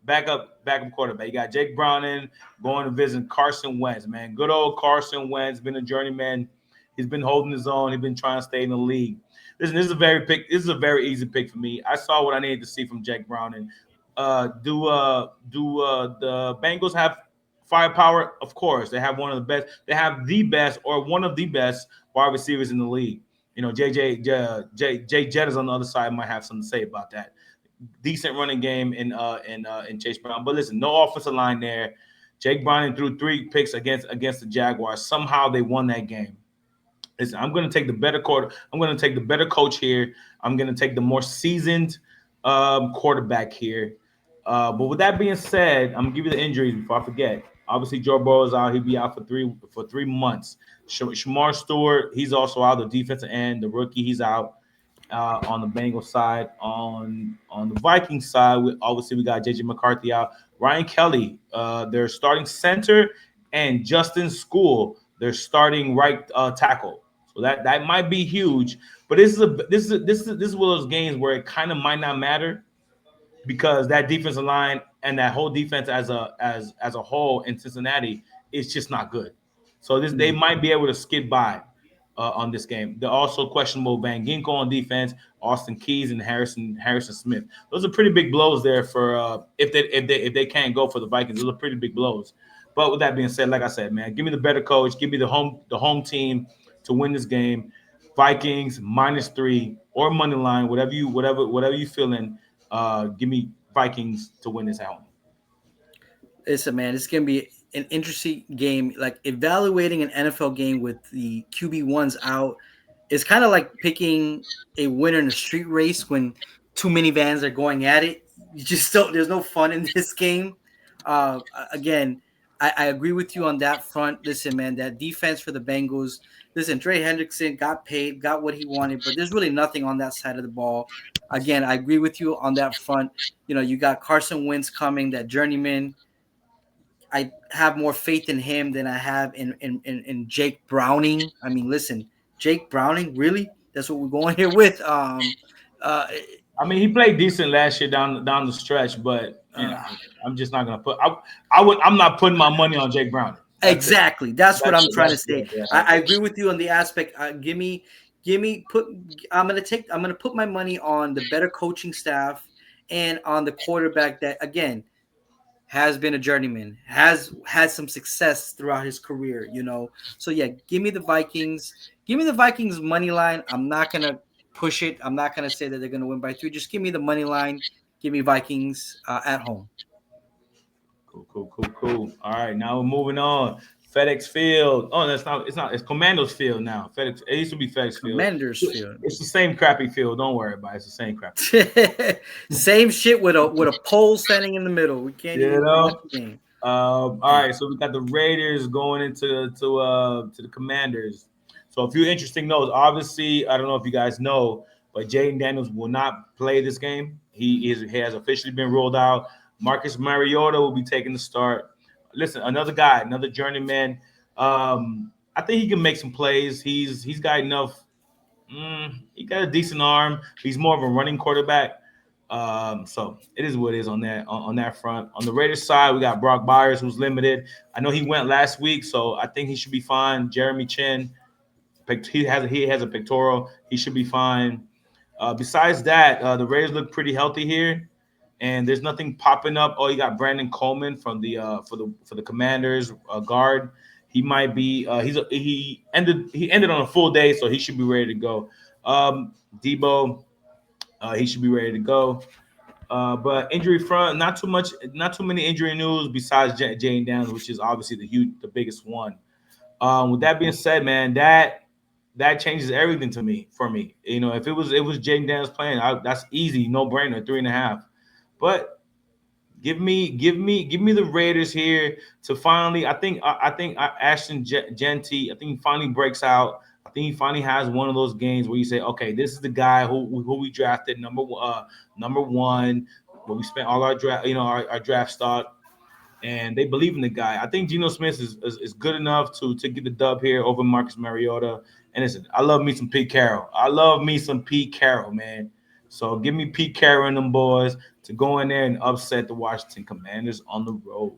backup. backup quarterback. You got Jake Browning going to visit Carson Wentz, man. Good old Carson Wentz, been a journeyman. He's been holding his own. He's been trying to stay in the league. Listen, this is a very easy pick for me. I saw what I needed to see from Jake Browning. Do the Bengals have firepower? Of course, they have one of the best. They have the best or one of the best wide receivers in the league. Jay Jett is on the other side. Might have something to say about that. Decent running game in Chase Brown, but listen, no offensive line there. Jake Browning threw 3 picks against the Jaguars. Somehow they won that game. Listen, I'm going to take the better quarter. I'm going to take the better coach here. I'm going to take the more seasoned quarterback here. But with that being said, I'm gonna give you the injuries before I forget. Obviously, Joe Burrow is out; he'll be out for 3 months. Shamar Stewart, he's also out. The defensive end, the rookie, he's out on the Bengals side. On the Vikings side, obviously we got JJ McCarthy out. Ryan Kelly, their starting center, and Justin School, their starting right tackle. So that might be huge. But this is one of those games where it kind of might not matter because that defensive line and that whole defense as a whole in Cincinnati is just not good. So they might be able to skid by on this game. They're also questionable Van Ginkel on defense, Austin Keys and Harrison Smith. Those are pretty big blows there for if they can't go for the Vikings. Those are pretty big blows. But with that being said, like I said, man, give me the better coach, give me the home team to win this game. Vikings -3 or money line, whatever you feeling. Give me Vikings to win this at home. Listen, man, it's gonna be an interesting game. Like evaluating an NFL game with the QB1s out is kind of like picking a winner in a street race when two minivans are going at it. You just don't. There's no fun in this game. Again, I agree with you on that front. Listen, man, that defense for the Bengals. Listen, Trey Hendrickson got paid, got what he wanted, but there's really nothing on that side of the ball. Again, I agree with you on that front. You know, you got Carson Wentz coming, that journeyman. I have more faith in him than I have in Jake Browning. I mean, listen, Jake Browning, really? That's what we're going here with. I mean, he played decent last year down the stretch, but I'm just not gonna put. I'm not putting my money on Jake Browning. Exactly. That's what I'm trying to say. Yeah. I agree with you on the aspect. I'm gonna put my money on the better coaching staff and on the quarterback that again has been a journeyman, has had some success throughout his career, you know. So yeah, give me the Vikings. Give me the Vikings money line. I'm not gonna push it. I'm not gonna say that they're gonna win by 3. Just give me the money line. Give me Vikings at home. Cool. All right, now we're moving on. FedEx Field. Oh, that's not. It's not. It's Commandos Field now. FedEx. It used to be FedEx Field. Commanders Field. It's the same crappy field. Don't worry about it. It's the same crappy. Same shit with a pole standing in the middle. We can't even watch the game. All right, so we got the Raiders going into the Commanders. So a few interesting notes. Obviously, I don't know if you guys know, but Jaden Daniels will not play this game. He has officially been ruled out. Marcus Mariota will be taking the start. Listen, another guy, another journeyman. I think he can make some plays. He's got enough. He got a decent arm. He's more of a running quarterback. So it is what it is on that front. On the Raiders side, we got Brock Byers, who's limited. I know he went last week, so I think he should be fine. Jeremy Chin, he has a pectoral. He should be fine. Besides that, the Raiders look pretty healthy here. And there's nothing popping up. Oh, you got Brandon Coleman from the for the Commanders guard. He might be. He ended on a full day, so he should be ready to go. Debo, he should be ready to go. But injury front, not too many injury news besides Jane Downs, which is obviously the biggest one. With that being said, man, that changes everything for me. You know, if it was Jane Downs playing, that's easy, no brainer, 3.5. But give me the Raiders here to finally. I think Ashton Jeanty. I think he finally breaks out. I think he finally has one of those games where you say, okay, this is the guy who we drafted number one. Where we spent all our draft, our draft stock, and they believe in the guy. I think Geno Smith is good enough to get the dub here over Marcus Mariota. And listen, I love me some Pete Carroll. Man. So give me Pete Carroll and them boys to go in there and upset the Washington Commanders on the road.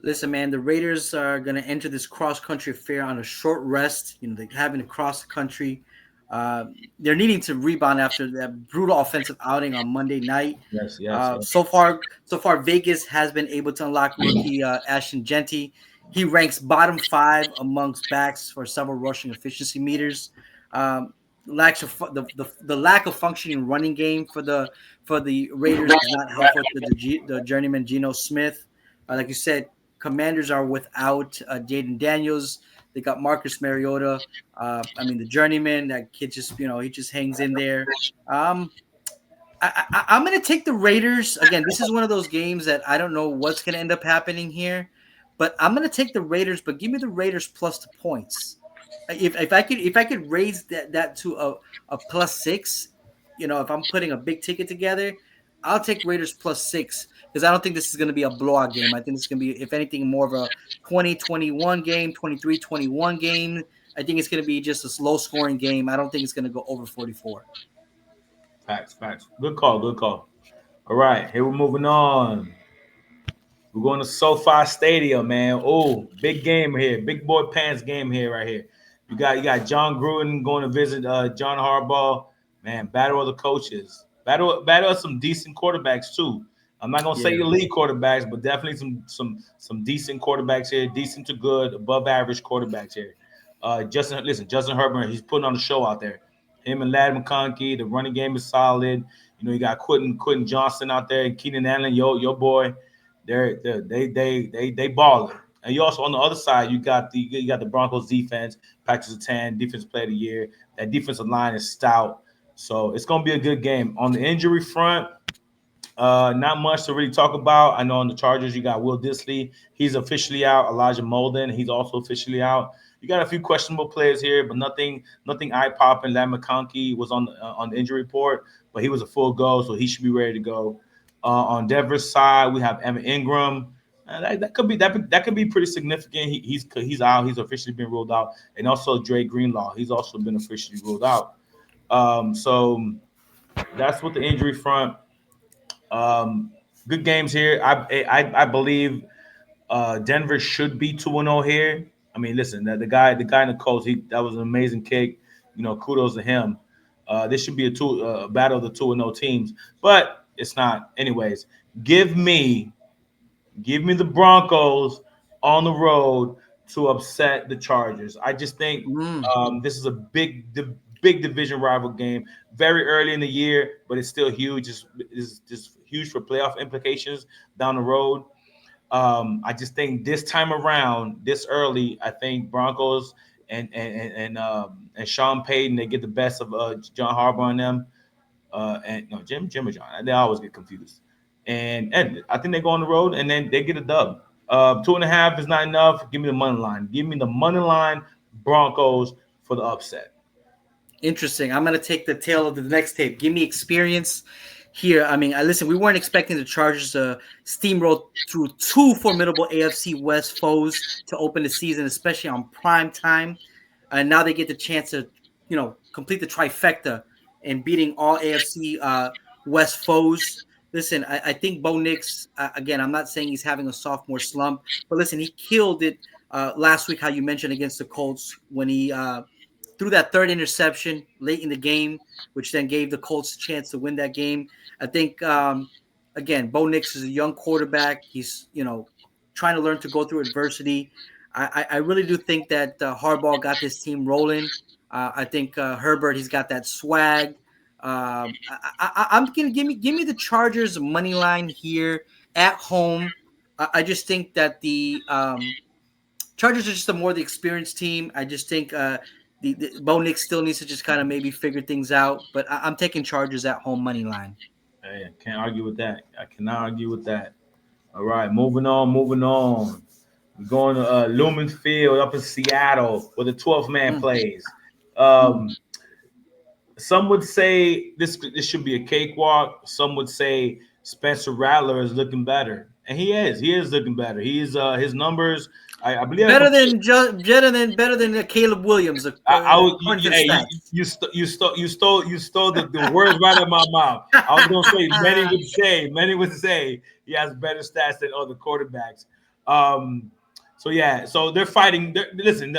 Listen, man, the Raiders are going to enter this cross-country affair on a short rest. You know, they're having to cross the country. They're needing to rebound after that brutal offensive outing on Monday night. Yes. So far, Vegas has been able to unlock rookie Ashton Jeanty. He ranks bottom 5 amongst backs for several rushing efficiency meters. The lack of functioning running game for the Raiders does not help with the journeyman Geno Smith. Like you said, Commanders are without Jaden Daniels. They got Marcus Mariota. The journeyman. That kid just, he just hangs in there. I'm going to take the Raiders. Again, this is one of those games that I don't know what's going to end up happening here, but I'm going to take the Raiders. But give me the Raiders plus the points. If I could raise that to a plus 6, if I'm putting a big ticket together, I'll take Raiders plus 6 because I don't think this is going to be a blowout game. I think it's going to be, if anything, more of a 20-21 game, 23-21 game. I think it's going to be just a low scoring game. I don't think it's going to go over 44. Facts. Good call. All right, here we're moving on. We're going to SoFi Stadium, man. Oh, big game here. Big boy pants game here, right here. You got John Gruden going to visit John Harbaugh. Man, battle of the coaches. Battle of some decent quarterbacks too. I'm not gonna say elite quarterbacks, but definitely some decent quarterbacks here, decent to good, above average quarterbacks here. Justin Herbert, he's putting on the show out there. Him and Ladd McConkey, the running game is solid. You got Quentin Johnson out there, Keenan Allen, your boy. They balling. And you also on the other side, you got the Broncos defense, Patrick Surtain, defensive player of the year. That defensive line is stout. So it's gonna be a good game. On the injury front, not much to really talk about. I know on the Chargers, you got Will Dissly. He's officially out. Elijah Molden, he's also officially out. You got a few questionable players here, but nothing eye-popping. Ladd McConkey was on the injury report, but he was a full go, so he should be ready to go. On Denver's side, we have Evan Ingram. That could be pretty significant. He's out. He's officially been ruled out, and also Dre Greenlaw. He's also been officially ruled out. So that's with the injury front. Good games here. I believe Denver should be 2-0 here. I mean, listen, the guy in the Colts, that was an amazing kick. Kudos to him. This should be a battle of the 2-0 teams, but it's not. Anyways, give me the Broncos on the road to upset the Chargers. I just think this is a big division rival game. Very early in the year, but it's still huge. It's just huge for playoff implications down the road. I just think this time around, this early, I think Broncos and Sean Payton, they get the best of John Harbaugh and them. Jim or John. They always get confused. And I think they go on the road and then they get a dub. 2.5 is not enough. Give me the money line. Give me the money line Broncos for the upset. Interesting. I'm going to take the tail of the next tape. Give me experience here. I mean, listen, we weren't expecting the Chargers to steamroll through two formidable AFC West foes to open the season, especially on prime time. And now they get the chance to, complete the trifecta and beating all AFC West foes. Listen, I think Bo Nix, again, I'm not saying he's having a sophomore slump, but listen, he killed it last week, how you mentioned, against the Colts when he threw that third interception late in the game, which then gave the Colts a chance to win that game. I think, again, Bo Nix is a young quarterback. He's, trying to learn to go through adversity. I really do think that Harbaugh got this team rolling. I think Herbert, he's got that swag. I'm gonna give me the Chargers money line here at home. I just think that the Chargers are just a more the experienced team. I just think the Bo Nix still needs to just kind of maybe figure things out. But I'm taking Chargers at home money line. Hey, I can't argue with that. I cannot argue with that. All right, moving on. We're going to Lumen Field up in Seattle where the 12th man plays. Some would say this should be a cakewalk. Some would say Spencer Rattler is looking better, and he is. He is looking better. He's his numbers. I believe better than Caleb Williams. You stole the words right out of my mouth. I was going to say many would say he has better stats than other quarterbacks. So they're fighting. Listen,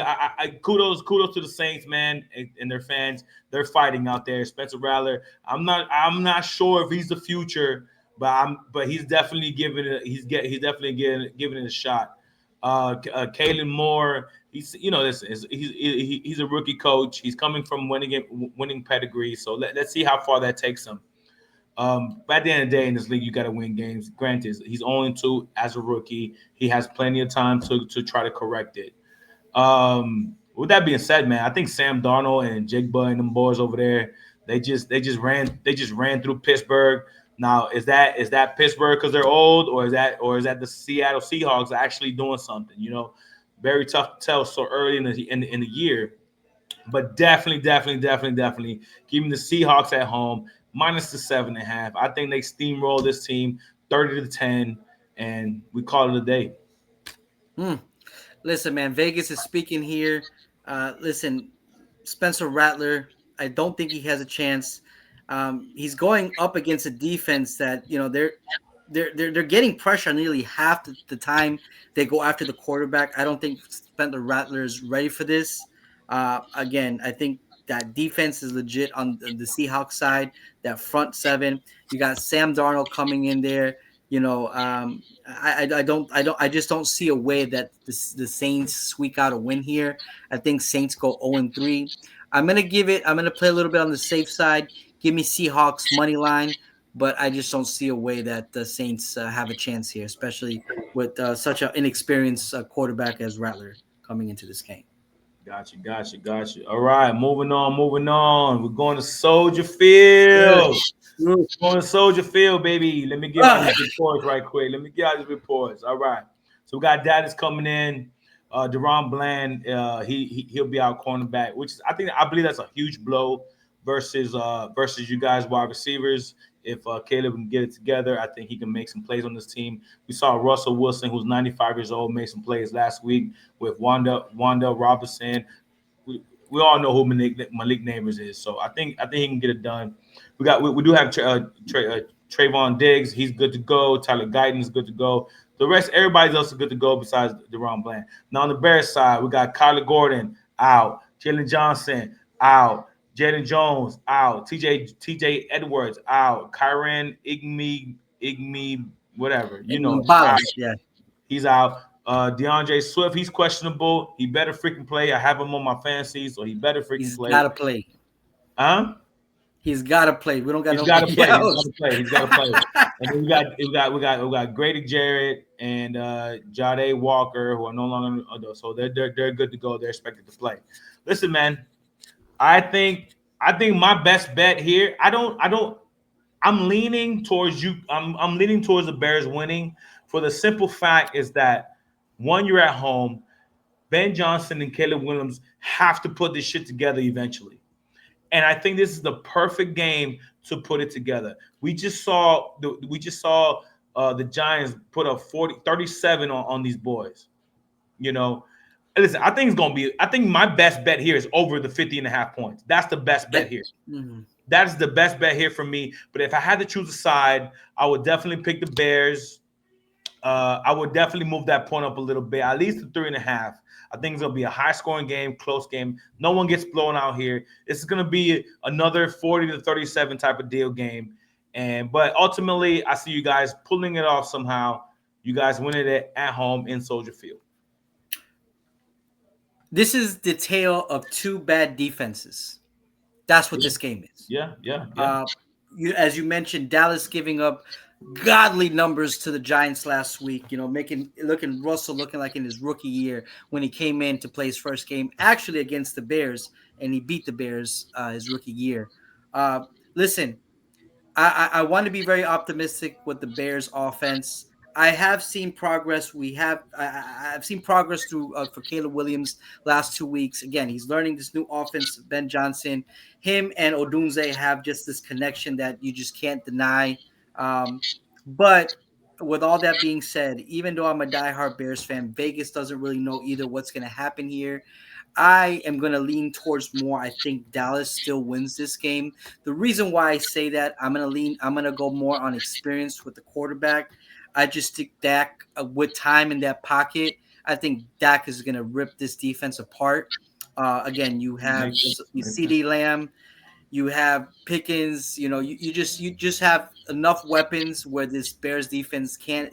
kudos to the Saints, man, and their fans. They're fighting out there. Spencer Rattler. I'm not sure if he's the future, but he's definitely giving it. He's definitely giving it a shot. Kalen Moore. He's he's a rookie coach. He's coming from winning pedigree. So let's see how far that takes him. But at the end of the day, in this league, you got to win games. Granted, he's only 2 as a rookie. He has plenty of time to try to correct it. With that being said, man, I think Sam Darnold and Jigba and them boys over there, they just ran through Pittsburgh. Now, is that Pittsburgh because they're old, or is that the Seattle Seahawks actually doing something? Very tough to tell so early in the year. But definitely, give me the Seahawks at home minus the 7.5. I think they steamroll this team 30-10, and we call it a day. Hmm. Listen, man, Vegas is speaking here. Listen, Spencer Rattler, I don't think he has a chance. He's going up against a defense that they're getting pressure nearly half the time they go after the quarterback. I don't think Spencer Rattler is ready for this. Again, I think that defense is legit on the Seahawks side. That front seven, you got Sam Darnold coming in there. I just don't see a way that the Saints squeak out a win here. I think Saints go 0-3. I'm gonna play a little bit on the safe side. Give me Seahawks money line, but I just don't see a way that the Saints have a chance here, especially with such an inexperienced quarterback as Rattler coming into this game. Got you. All right, moving on. We're going to Soldier Field. Going to Soldier Field, baby. Let me get out these reports right quick. All right. So we got Dallas coming in. Deron Bland, he'll be our cornerback, which is I believe that's a huge blow versus you guys wide receivers. If Caleb can get it together, I think he can make some plays on this team. We saw Russell Wilson, who's 95 years old, make some plays last week with Wanda Robinson. We all know who Malik Neighbors is, so I think he can get it done. We do have Trayvon Diggs. He's good to go. Tyler Guyton's good to go. The rest, everybody else is good to go besides Deron Bland. Now on the Bears side, we got Kyler Gordon out, Jalen Johnson out, Jaden Jones out, TJ Edwards out, Kyren Igme, whatever, out. Yeah, He's out. DeAndre Swift, he's questionable. He better freaking play. I have him on my fantasy, so he better freaking play. He's got to play. Huh? He's got to play. We don't got. He's got to play. He's got to play. And then we got Grady Jarrett and Jade Walker, who are no longer, so they're good to go. They're expected to play. Listen, man, I think my best bet here. I'm leaning towards you. I'm leaning towards the Bears winning for the simple fact is that one, you're at home. Ben Johnson and Caleb Williams have to put this shit together eventually. And I think this is the perfect game to put it together. We just saw the Giants put up 37 on these boys. Listen, I think my best bet here is over the 50.5 points. That's the best bet here. Mm-hmm. That's the best bet here for me. But if I had to choose a side, I would definitely pick the Bears. I would definitely move that point up a little bit, at least to 3.5. I think it's going to be a high-scoring game, close game. No one gets blown out here. This is going to be another 40-37 type of deal game. But ultimately, I see you guys pulling it off somehow. You guys winning it at home in Soldier Field. This is the tale of two bad defenses. That's what this game is. Yeah. As you mentioned, Dallas giving up godly numbers to the Giants last week, Russell looking like in his rookie year when he came in to play his first game actually against the Bears, and he beat the Bears his rookie year. Listen, I want to be very optimistic with the Bears offense. I have seen progress. I've seen progress through for Caleb Williams last 2 weeks. Again, he's learning this new offense. Ben Johnson, him and Odunze have just this connection that you just can't deny. But with all that being said, even though I'm a diehard Bears fan, Vegas doesn't really know either what's going to happen here. I am going to lean towards more. I think Dallas still wins this game. The reason why I say that, I'm going to go more on experience with the quarterback. I just think Dak, with time in that pocket, I think Dak is going to rip this defense apart. Again, you have CeeDee Lamb. You have Pickens. You just have enough weapons where this Bears defense can't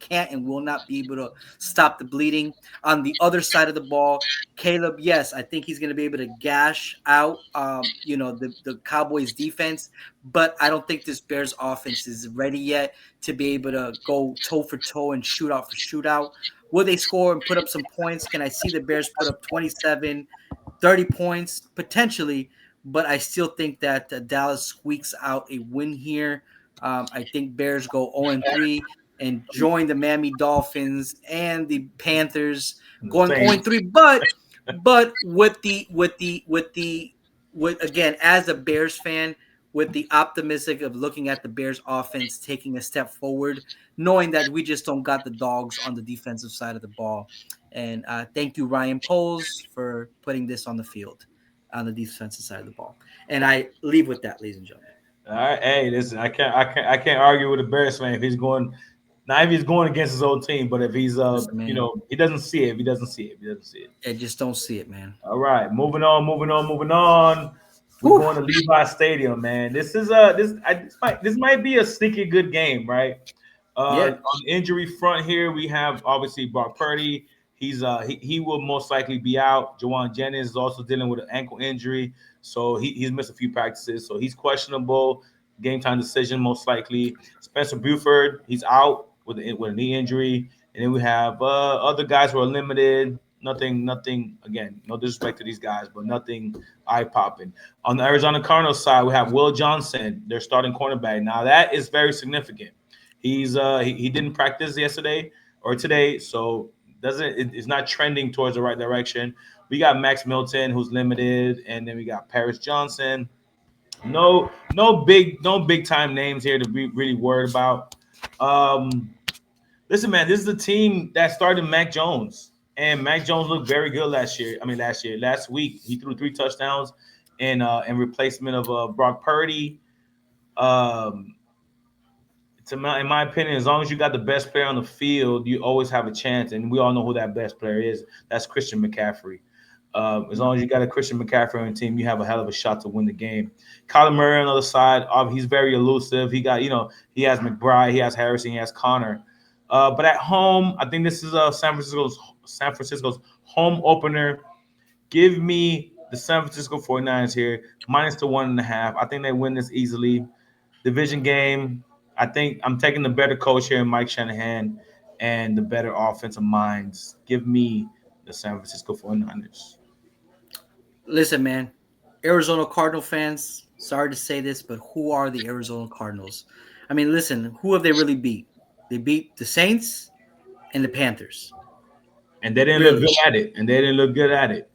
and will not be able to stop the bleeding. On the other side of the ball, Caleb, yes, I think he's going to be able to gash out, the Cowboys defense, but I don't think this Bears offense is ready yet to be able to go toe for toe and shootout for shootout. Will they score and put up some points? Can I see the Bears put up 27, 30 points potentially? But I still think that Dallas squeaks out a win here. I think Bears go 0-3 and join the Miami Dolphins and the Panthers going Same. 0-3. But with again, as a Bears fan, with the optimistic of looking at the Bears offense taking a step forward, knowing that we just don't got the dogs on the defensive side of the ball. And thank you, Ryan Poles, for putting this on the field on the defensive side of the ball. And I leave with that, ladies and gentlemen. All right, hey, listen, I can't argue with a Bears fan if he's going. Not if he's going against his own team, but if he's Listen, man, he doesn't see it. If he doesn't see it, if he doesn't see it. I just don't see it, man. All right, moving on. We're Whew. going to Levi Stadium, man. This might be a sneaky good game, right? Yeah. On the injury front here, we have obviously Brock Purdy. He will most likely be out. Jawan Jennings is also dealing with an ankle injury, so he's missed a few practices, so he's questionable. Game time decision most likely. Spencer Buford, he's out with a knee injury, and then we have other guys who are limited. Nothing. Again, no disrespect to these guys, but nothing eye popping. On the Arizona Cardinals side, we have Will Johnson, their starting cornerback. Now that is very significant. He didn't practice yesterday or today, so it's not trending towards the right direction. We got Max Milton, who's limited, and then we got Paris Johnson. No big time names here to be really worried about. Um, Listen, man, this is the team that started Mac Jones, and Mac Jones looked very good last year. I mean, last week, he threw 3 touchdowns in replacement of Brock Purdy. Um, in my opinion, as long as you got the best player on the field, you always have a chance. And we all know who that best player is. That's Christian McCaffrey. As long as you got a Christian McCaffrey on your team, you have a hell of a shot to win the game. Kyler Murray on the other side, he's very elusive. He has McBride, he has Harrison, he has Connor. But at home, I think this is San Francisco's home opener. Give me the San Francisco 49ers here, minus the 1.5. I think they win this easily. Division game. I think I'm taking the better coach here, Mike Shanahan, and the better offensive minds. Give me the San Francisco 49ers. Listen, man, Arizona Cardinal fans, sorry to say this, but who are the Arizona Cardinals? I mean, listen, who have they really beat? They beat the Saints and the Panthers. And they didn't Really? look good at it.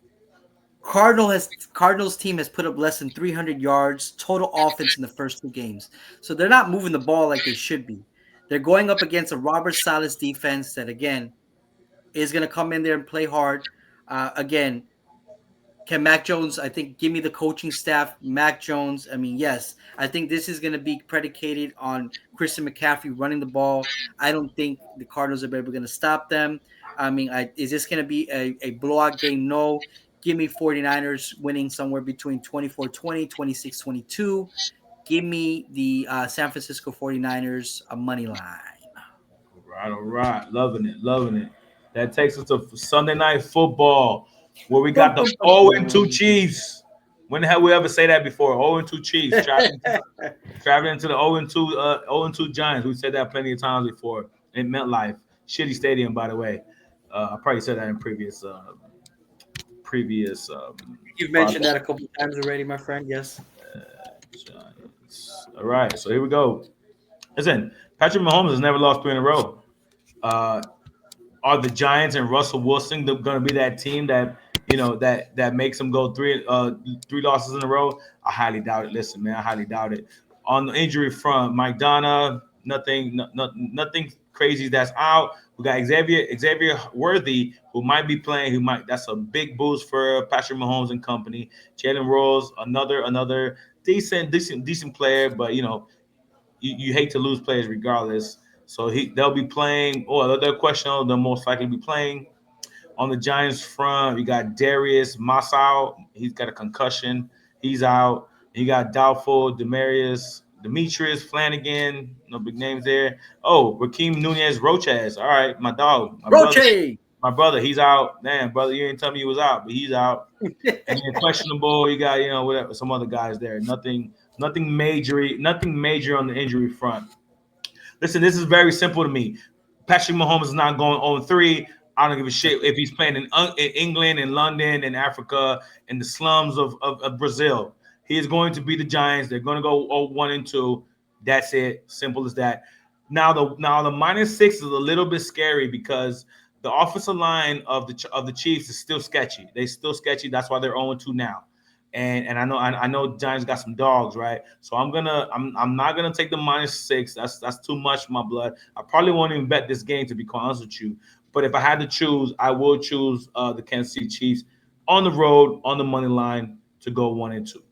Cardinals team has put up less than 300 yards total offense in the first 2 games. So they're not moving the ball like they should be. They're going up against a Robert Salas defense that, again, is going to come in there and play hard. Again, can Mac Jones, I think, give me the coaching staff, Mac Jones. I mean, yes, I think this is going to be predicated on Christian McCaffrey running the ball. I don't think the Cardinals are ever going to stop them. I mean, is this going to be a blowout game? No. Give me 49ers winning somewhere between 24-20, 26-22. Give me the San Francisco 49ers a money line. All right. Loving it. That takes us to Sunday Night Football, where we got the 0-2 Chiefs. When the hell we ever say that before? 0-2 Chiefs traveling to the 0-2 Giants. We said that plenty of times before in MetLife, shitty stadium, by the way. I probably said that in previous. You've mentioned that a couple of times already, my friend. Yes. Giants. All right, so here we go. Listen, Patrick Mahomes has never lost 3 in a row. Are the Giants and Russell Wilson going to be that team that that makes them go three losses in a row? I highly doubt it. Listen, man, I highly doubt it. On the injury front, Mike Donna, nothing crazy that's out. We got Xavier Worthy, who might be playing. That's a big boost for Patrick Mahomes and company. Jalen Rose, another decent player, but you hate to lose players regardless. So they'll be playing. Oh, they're questionable. They'll most likely be playing. On the Giants front, we got Darius Masao. He's got a concussion. He's out. You got doubtful Demarius, Demetrius Flanagan, no big names there. Oh, Raheem Nunez Roches. All right, my dog, Roche. my brother, he's out. Damn, brother, you didn't tell me he was out, but he's out. And then questionable, you got whatever, some other guys there. Nothing major on the injury front. Listen, this is very simple to me. Patrick Mahomes is not going 0-3. I don't give a shit if he's playing in England, in London, in Africa, in the slums of Brazil. He is going to be the Giants. They're going to go 1-2. That's it. Simple as that. Now the -6 is a little bit scary because the offensive line of the Chiefs is still sketchy. They still sketchy. That's why they're 0-2 now. And I know Giants got some dogs, right? So I'm not gonna take the -6. That's too much for my blood. I probably won't even bet this game, to be quite honest with you. But if I had to choose, I will choose the Kansas City Chiefs on the road on the money line to go 1-2.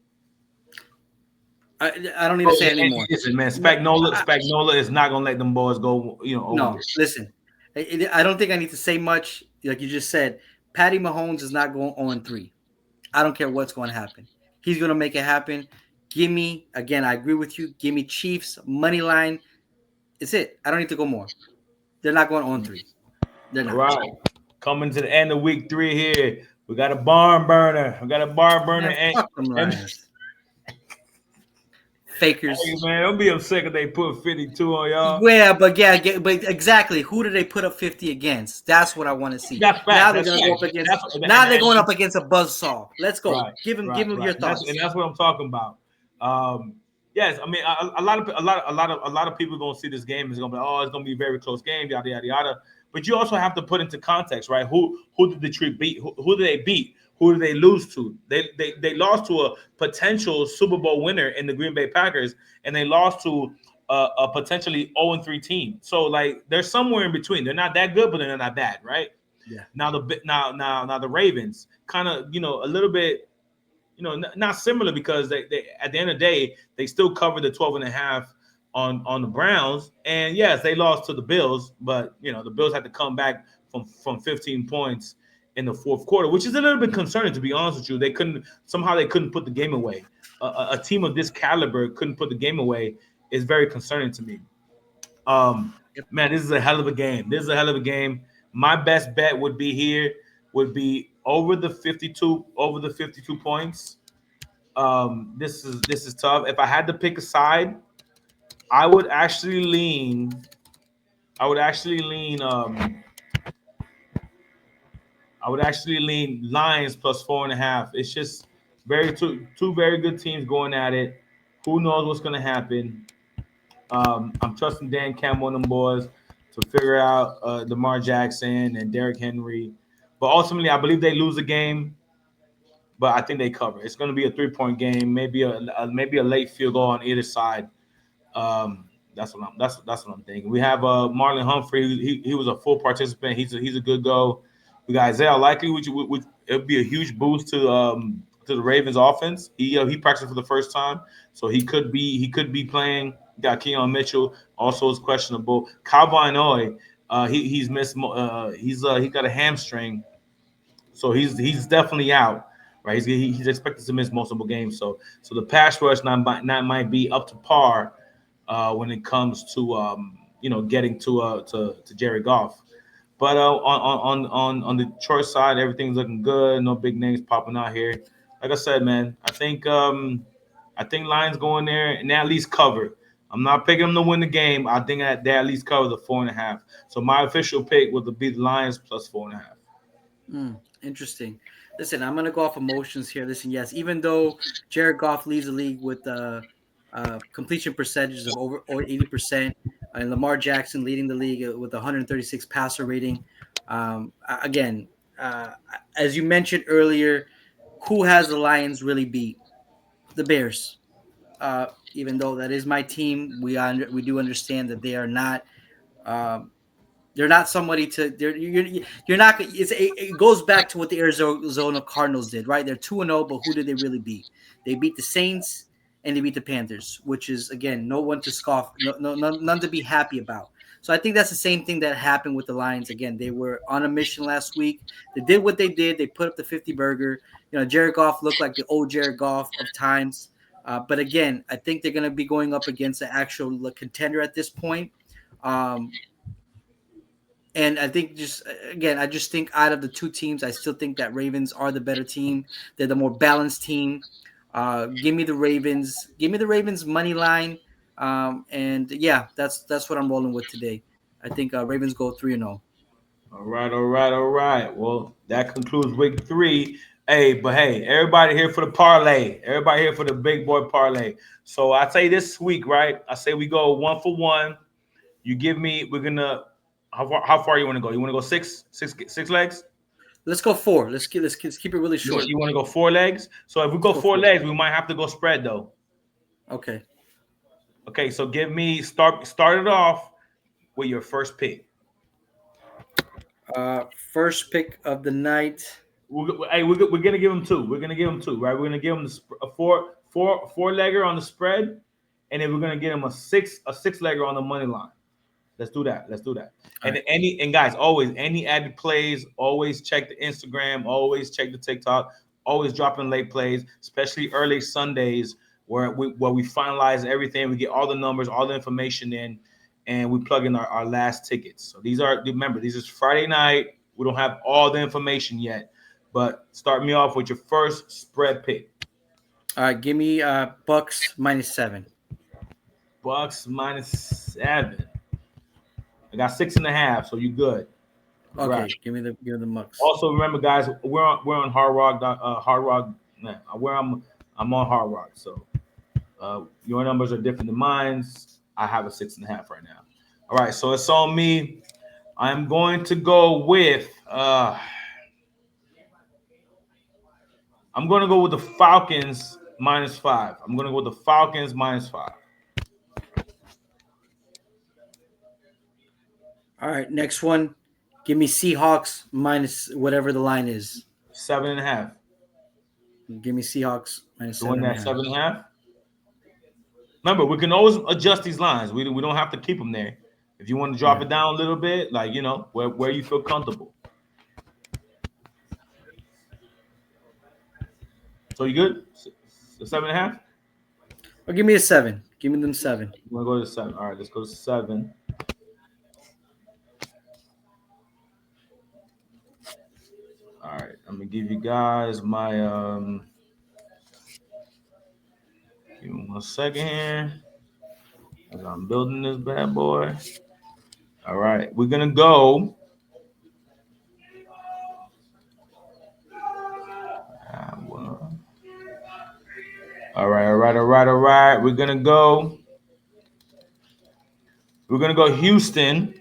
I don't need to say anymore. Listen, man, Spagnola is not gonna let them boys go. No, listen, I don't think I need to say much. Like you just said, Patty Mahomes is not going 0-3. I don't care what's going to happen. He's going to make it happen. Give me, again, I agree with you. Give me Chiefs, money line. It's it. I don't need to go more. They're not going 0-3. They're not. Right. Coming to the end of week 3 here. We got a barn burner. Man, fuck them Lions. Fakers. Hey, man, don't be upset if they put 52 on y'all. Yeah, but exactly. Who do they put up 50 against? That's what I want to see. That's fact. Now they're going to go up against. They're going up against a buzzsaw. Let's go. Right, give them your thoughts. And that's what I'm talking about. Yes, I mean a lot of people are going to see this game. It's going to be it's going to be a very close game. Yada yada yada. But you also have to put into context, right? Who did Detroit beat? Who did they beat? Who did they lose to? They lost to a potential Super Bowl winner in the Green Bay Packers, and they lost to a potentially 0-3 team. So like they're somewhere in between. They're not that good, but they're not bad, right? Yeah. Now the Ravens kind of a little bit not similar because they at the end of the day they still covered the 12.5 on the Browns, and yes they lost to the Bills, but the Bills had to come back from 15 points in the fourth quarter, which is a little bit concerning, to be honest with you. They couldn't put the game away. A team of this caliber couldn't put the game away is very concerning to me. Man, this is a hell of a game. My best bet would be over the 52 points. This is tough. If I had to pick a side, I would actually lean Lions plus 4.5. It's just two very good teams going at it. Who knows what's going to happen? I'm trusting Dan Campbell and them boys to figure out Lamar Jackson and Derrick Henry. But ultimately, I believe they lose the game, but I think they cover. It's going to be a 3-point game, maybe a late field goal on either side. That's what I'm thinking. We have Marlon Humphrey. He was a full participant. He's a good go. We got Isaiah Likely, which it would be a huge boost to the Ravens offense. He practiced for the first time, so he could be playing. We got Keon Mitchell, also is questionable. Kyle Van Noy, he's missed. He got a hamstring, so he's definitely out. Right, he's expected to miss multiple games. So the pass rush might be up to par when it comes to getting to Jared Goff. But on the Detroit side, everything's looking good. No big names popping out here. Like I said, man, I think Lions go in there and they at least cover. I'm not picking them to win the game. I think that they at least cover the 4.5. So my official pick would be the Lions plus 4.5. Interesting. Listen, I'm gonna go off emotions here. Listen, yes, even though Jared Goff leads the league with completion percentages of over 80%, and Lamar Jackson leading the league with 136 passer rating. Again, as you mentioned earlier, who has the Lions really beat? The Bears. Even though that is my team, we do understand that they are not. They're not somebody to. You're not. It goes back to what the Arizona Cardinals did, right? They're 2-0, but who did they really beat? They beat the Saints and they beat the Panthers, which is again no one to scoff, none to be happy about. So I think that's the same thing that happened with the Lions. Again, they were on a mission last week. They did what they did. They put up the 50 burger. Jared Goff looked like the old Jared Goff of times. But again, I think they're going to be going up against the actual contender at this point. And I think I just think out of the two teams, I still think that Ravens are the better team. They're the more balanced team. Give me the Ravens. Give me the Ravens money line. And yeah, that's what I'm rolling with today. I think Ravens go 3-0. All right, all right, all right. Well, that concludes week 3. Hey, everybody here for the parlay. Everybody here for the big boy parlay. So I say this week, right? I say we go 1 for 1. You give me. We're gonna. How far you want to go? You want to go six legs? Let's go 4. Let's keep it really short. You want to go 4 legs? So if we go 4 legs, we might have to go spread though. Okay. Okay. So give me start it off with your first pick. First pick of the night. We're gonna give them 2. We're gonna give them 2, right? We're gonna give them a four legger on the spread, and then we're gonna give them a six legger on the money line. Let's do that. And guys, always any added plays, always check the Instagram, always check the TikTok, always dropping late plays, especially early Sundays where we finalize everything, we get all the numbers, all the information in, and we plug in our last tickets. So these is Friday night. We don't have all the information yet, but start me off with your first spread pick. All right, give me Bucks -7. Bucks -7. I got 6.5, so you good. Okay, right. Give me the Bucks. Also, remember, guys, we're on Hard Rock. I'm on Hard Rock, so your numbers are different than mine. I have a 6.5 right now. All right, so it's on me. I'm going to go with. I'm going to go with the Falcons -5. I'm going to go with the Falcons -5. All right, next one. Give me Seahawks minus whatever the line is. 7.5. Give me Seahawks minus 7.5. Doing that 7.5. Remember, we can always adjust these lines. We don't have to keep them there. If you want to drop it down a little bit, like where you feel comfortable. So you good? 7.5. Or give me a 7. Give me them 7. You want to go to 7? All right, let's go to 7. All right, I'm gonna give you guys my give me 1 second here as I'm building this bad boy. All right, we're gonna go. All right. We're gonna go Houston.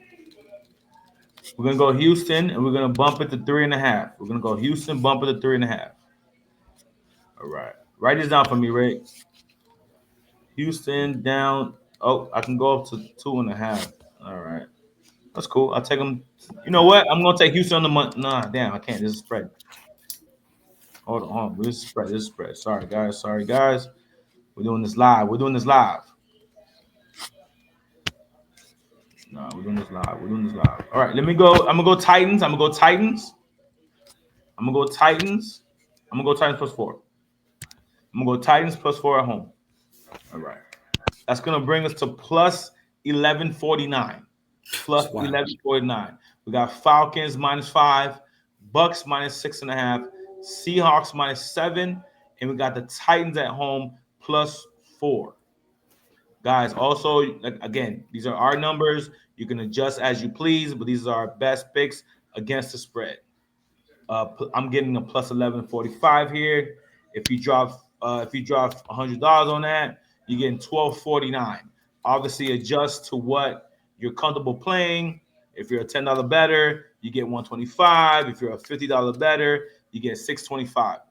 We're gonna go Houston, and we're gonna bump it to 3.5. We're gonna go Houston, bump it to 3.5. All right, write this down for me, Ray. Houston down. Oh, I can go up to 2.5. All right, that's cool. I'll take them. You know what? I'm gonna take Houston on the month. Nah, damn, I can't. This is spread. Hold on. This is spread. Sorry, guys. We're doing this live. No, we're doing this live. All right, let me go. I'm gonna go Titans. I'm gonna go Titans +4. I'm gonna go Titans +4 at home. All right. That's gonna bring us to plus 1149. Plus 1149. We got Falcons -5, Bucks -6.5, Seahawks -7, and we got the Titans at home +4. Guys, also, again, these are our numbers. You can adjust as you please, but these are our best picks against the spread. I'm getting a plus 1145 here. If you drop $100 on that, you're getting 1249. Obviously, adjust to what you're comfortable playing. If you're a $10 better, you get 125. If you're a $50 better, you get 625.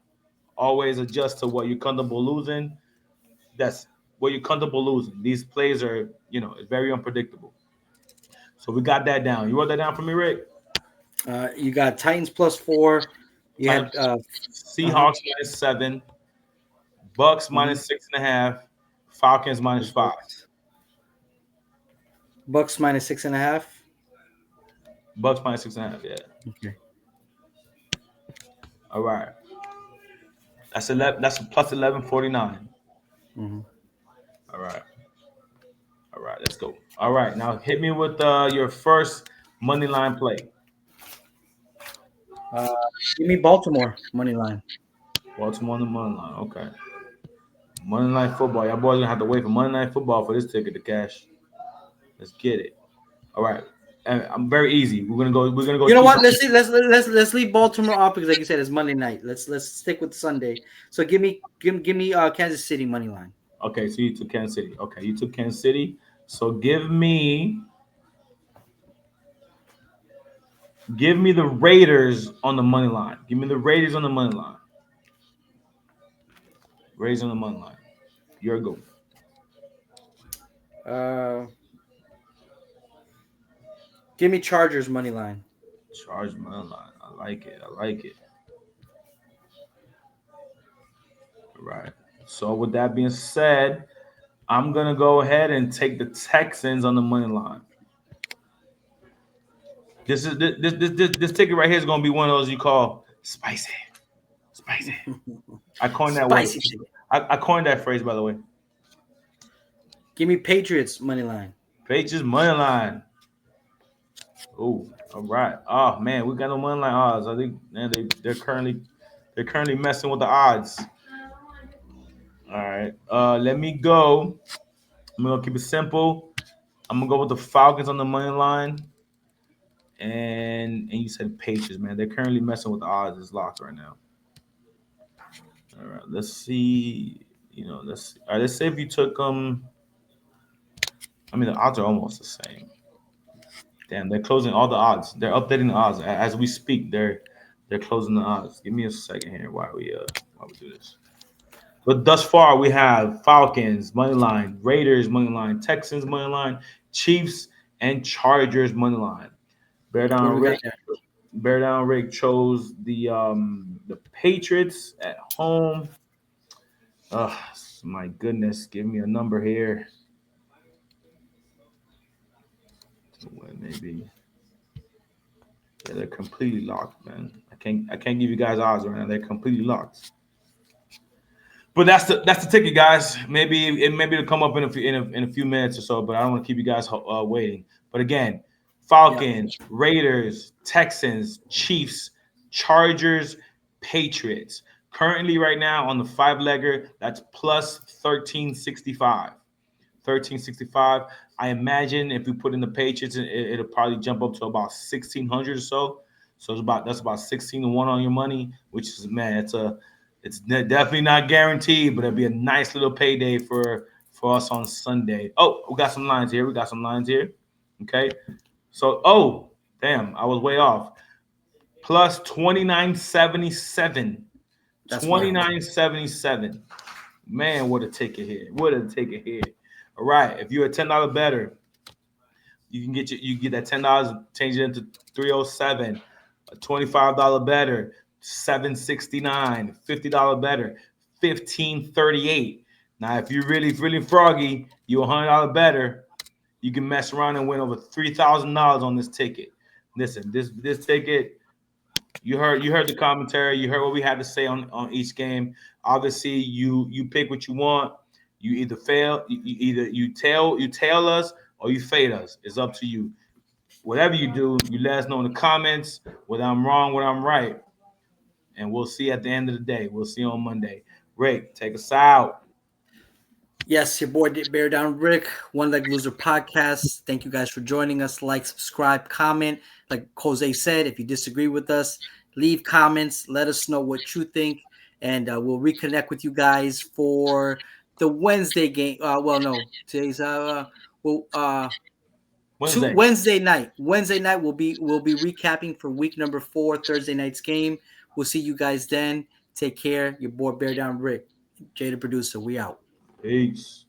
Always adjust to what you're comfortable losing. That's what you're comfortable losing. These plays are, it's very unpredictable. So we got that down. You wrote that down for me, Rick? You got Titans +4. You had Seahawks -7, Bucks -6.5, Falcons -5. Bucks -6.5. Bucks -6.5. Yeah. Okay. All right. That's a plus 1149. Mm-hmm. All right. All right. Let's go. All right. Now hit me with your first money line play. Uh, Give me Baltimore money line. Baltimore on the money line. Okay. Monday Night Football. Y'all boys gonna have to wait for Monday Night Football for this ticket to cash. Let's get it. All right. And I'm very easy. We're gonna go. We're gonna go You know two. what? Let's leave Baltimore off because, like you said, it's Monday night. Let's stick with Sunday. So give me Kansas City money line. Okay. So you took Kansas City. Okay. You took Kansas City. So give me the Raiders on the money line. Give me the Raiders on the money line. Raiders on the money line. Your go. Uh, Give me Chargers money line. Charge money line. I like it. I like it. All right. So with that being said, I'm gonna go ahead and take the Texans on the money line. This ticket right here is gonna be one of those you call spicy, spicy. I coined that word. Spicy ticket. I coined that phrase, by the way. Give me Patriots money line. Patriots money line. Oh, all right. Oh man, we got no money line odds. I think man, they're currently messing with the odds. All right. Let me go. I'm gonna keep it simple. I'm gonna go with the Falcons on the money line. And you said Patriots, man. They're currently messing with the odds. It's locked right now. All right, let's see. Let's see. All right, let's say if you took I mean, the odds are almost the same. Damn, they're closing all the odds. They're updating the odds as we speak. They're closing the odds. Give me a second here while we do this. But thus far, we have Falcons money line, Raiders money line, Texans money line, Chiefs and Chargers money line. Bear What do down, we got Rick. there? Bear down, Rick chose the Patriots at home. Oh my goodness, give me a number here. Maybe. Yeah, they're completely locked, man. I can't give you guys odds right now. They're completely locked. But that's the ticket, guys. Maybe it'll come up in a few minutes or so. But I don't want to keep you guys waiting. But again, Yeah. Falcons, Raiders, Texans, Chiefs, Chargers, Patriots. Currently, right now on the five legger, that's plus 1365. 1365. I imagine if we put in the Patriots, it'll probably jump up to about 1600 or so. So that's about 16-1 on your money, which is man, it's definitely not guaranteed, but it'll be a nice little payday for us on Sunday. Oh, we got some lines here. Okay. So damn, I was way off. Plus 2977. That's wild. 2977. Man, what a ticket here. What a ticket here. All right. If you're a $10 better, you get that $10, change it into 307. A $25 better, 769. $50 better, 1538. Now, if you're really, really froggy, you're $100 better, you can mess around and win over $3,000 on this ticket. Listen, this ticket, you heard the commentary, you heard what we had to say on each game. Obviously, you pick what you want. You either fail, you tail us or you fade us. It's up to you. Whatever you do, you let us know in the comments whether I'm wrong, whether I'm right. And we'll see at the end of the day. We'll see you on Monday. Rick, take us out. Yes, your boy Bear Down Rick, One Leg Loser Podcast. Thank you guys for joining us. Like, subscribe, comment. Like Jose said, if you disagree with us, leave comments. Let us know what you think, and we'll reconnect with you guys for the Wednesday game. Today's Wednesday. Wednesday night. Wednesday night we'll be recapping for week number 4, Thursday night's game. We'll see you guys then. Take care. Your boy Bear Down Rick, Jay the producer. We out. Peace.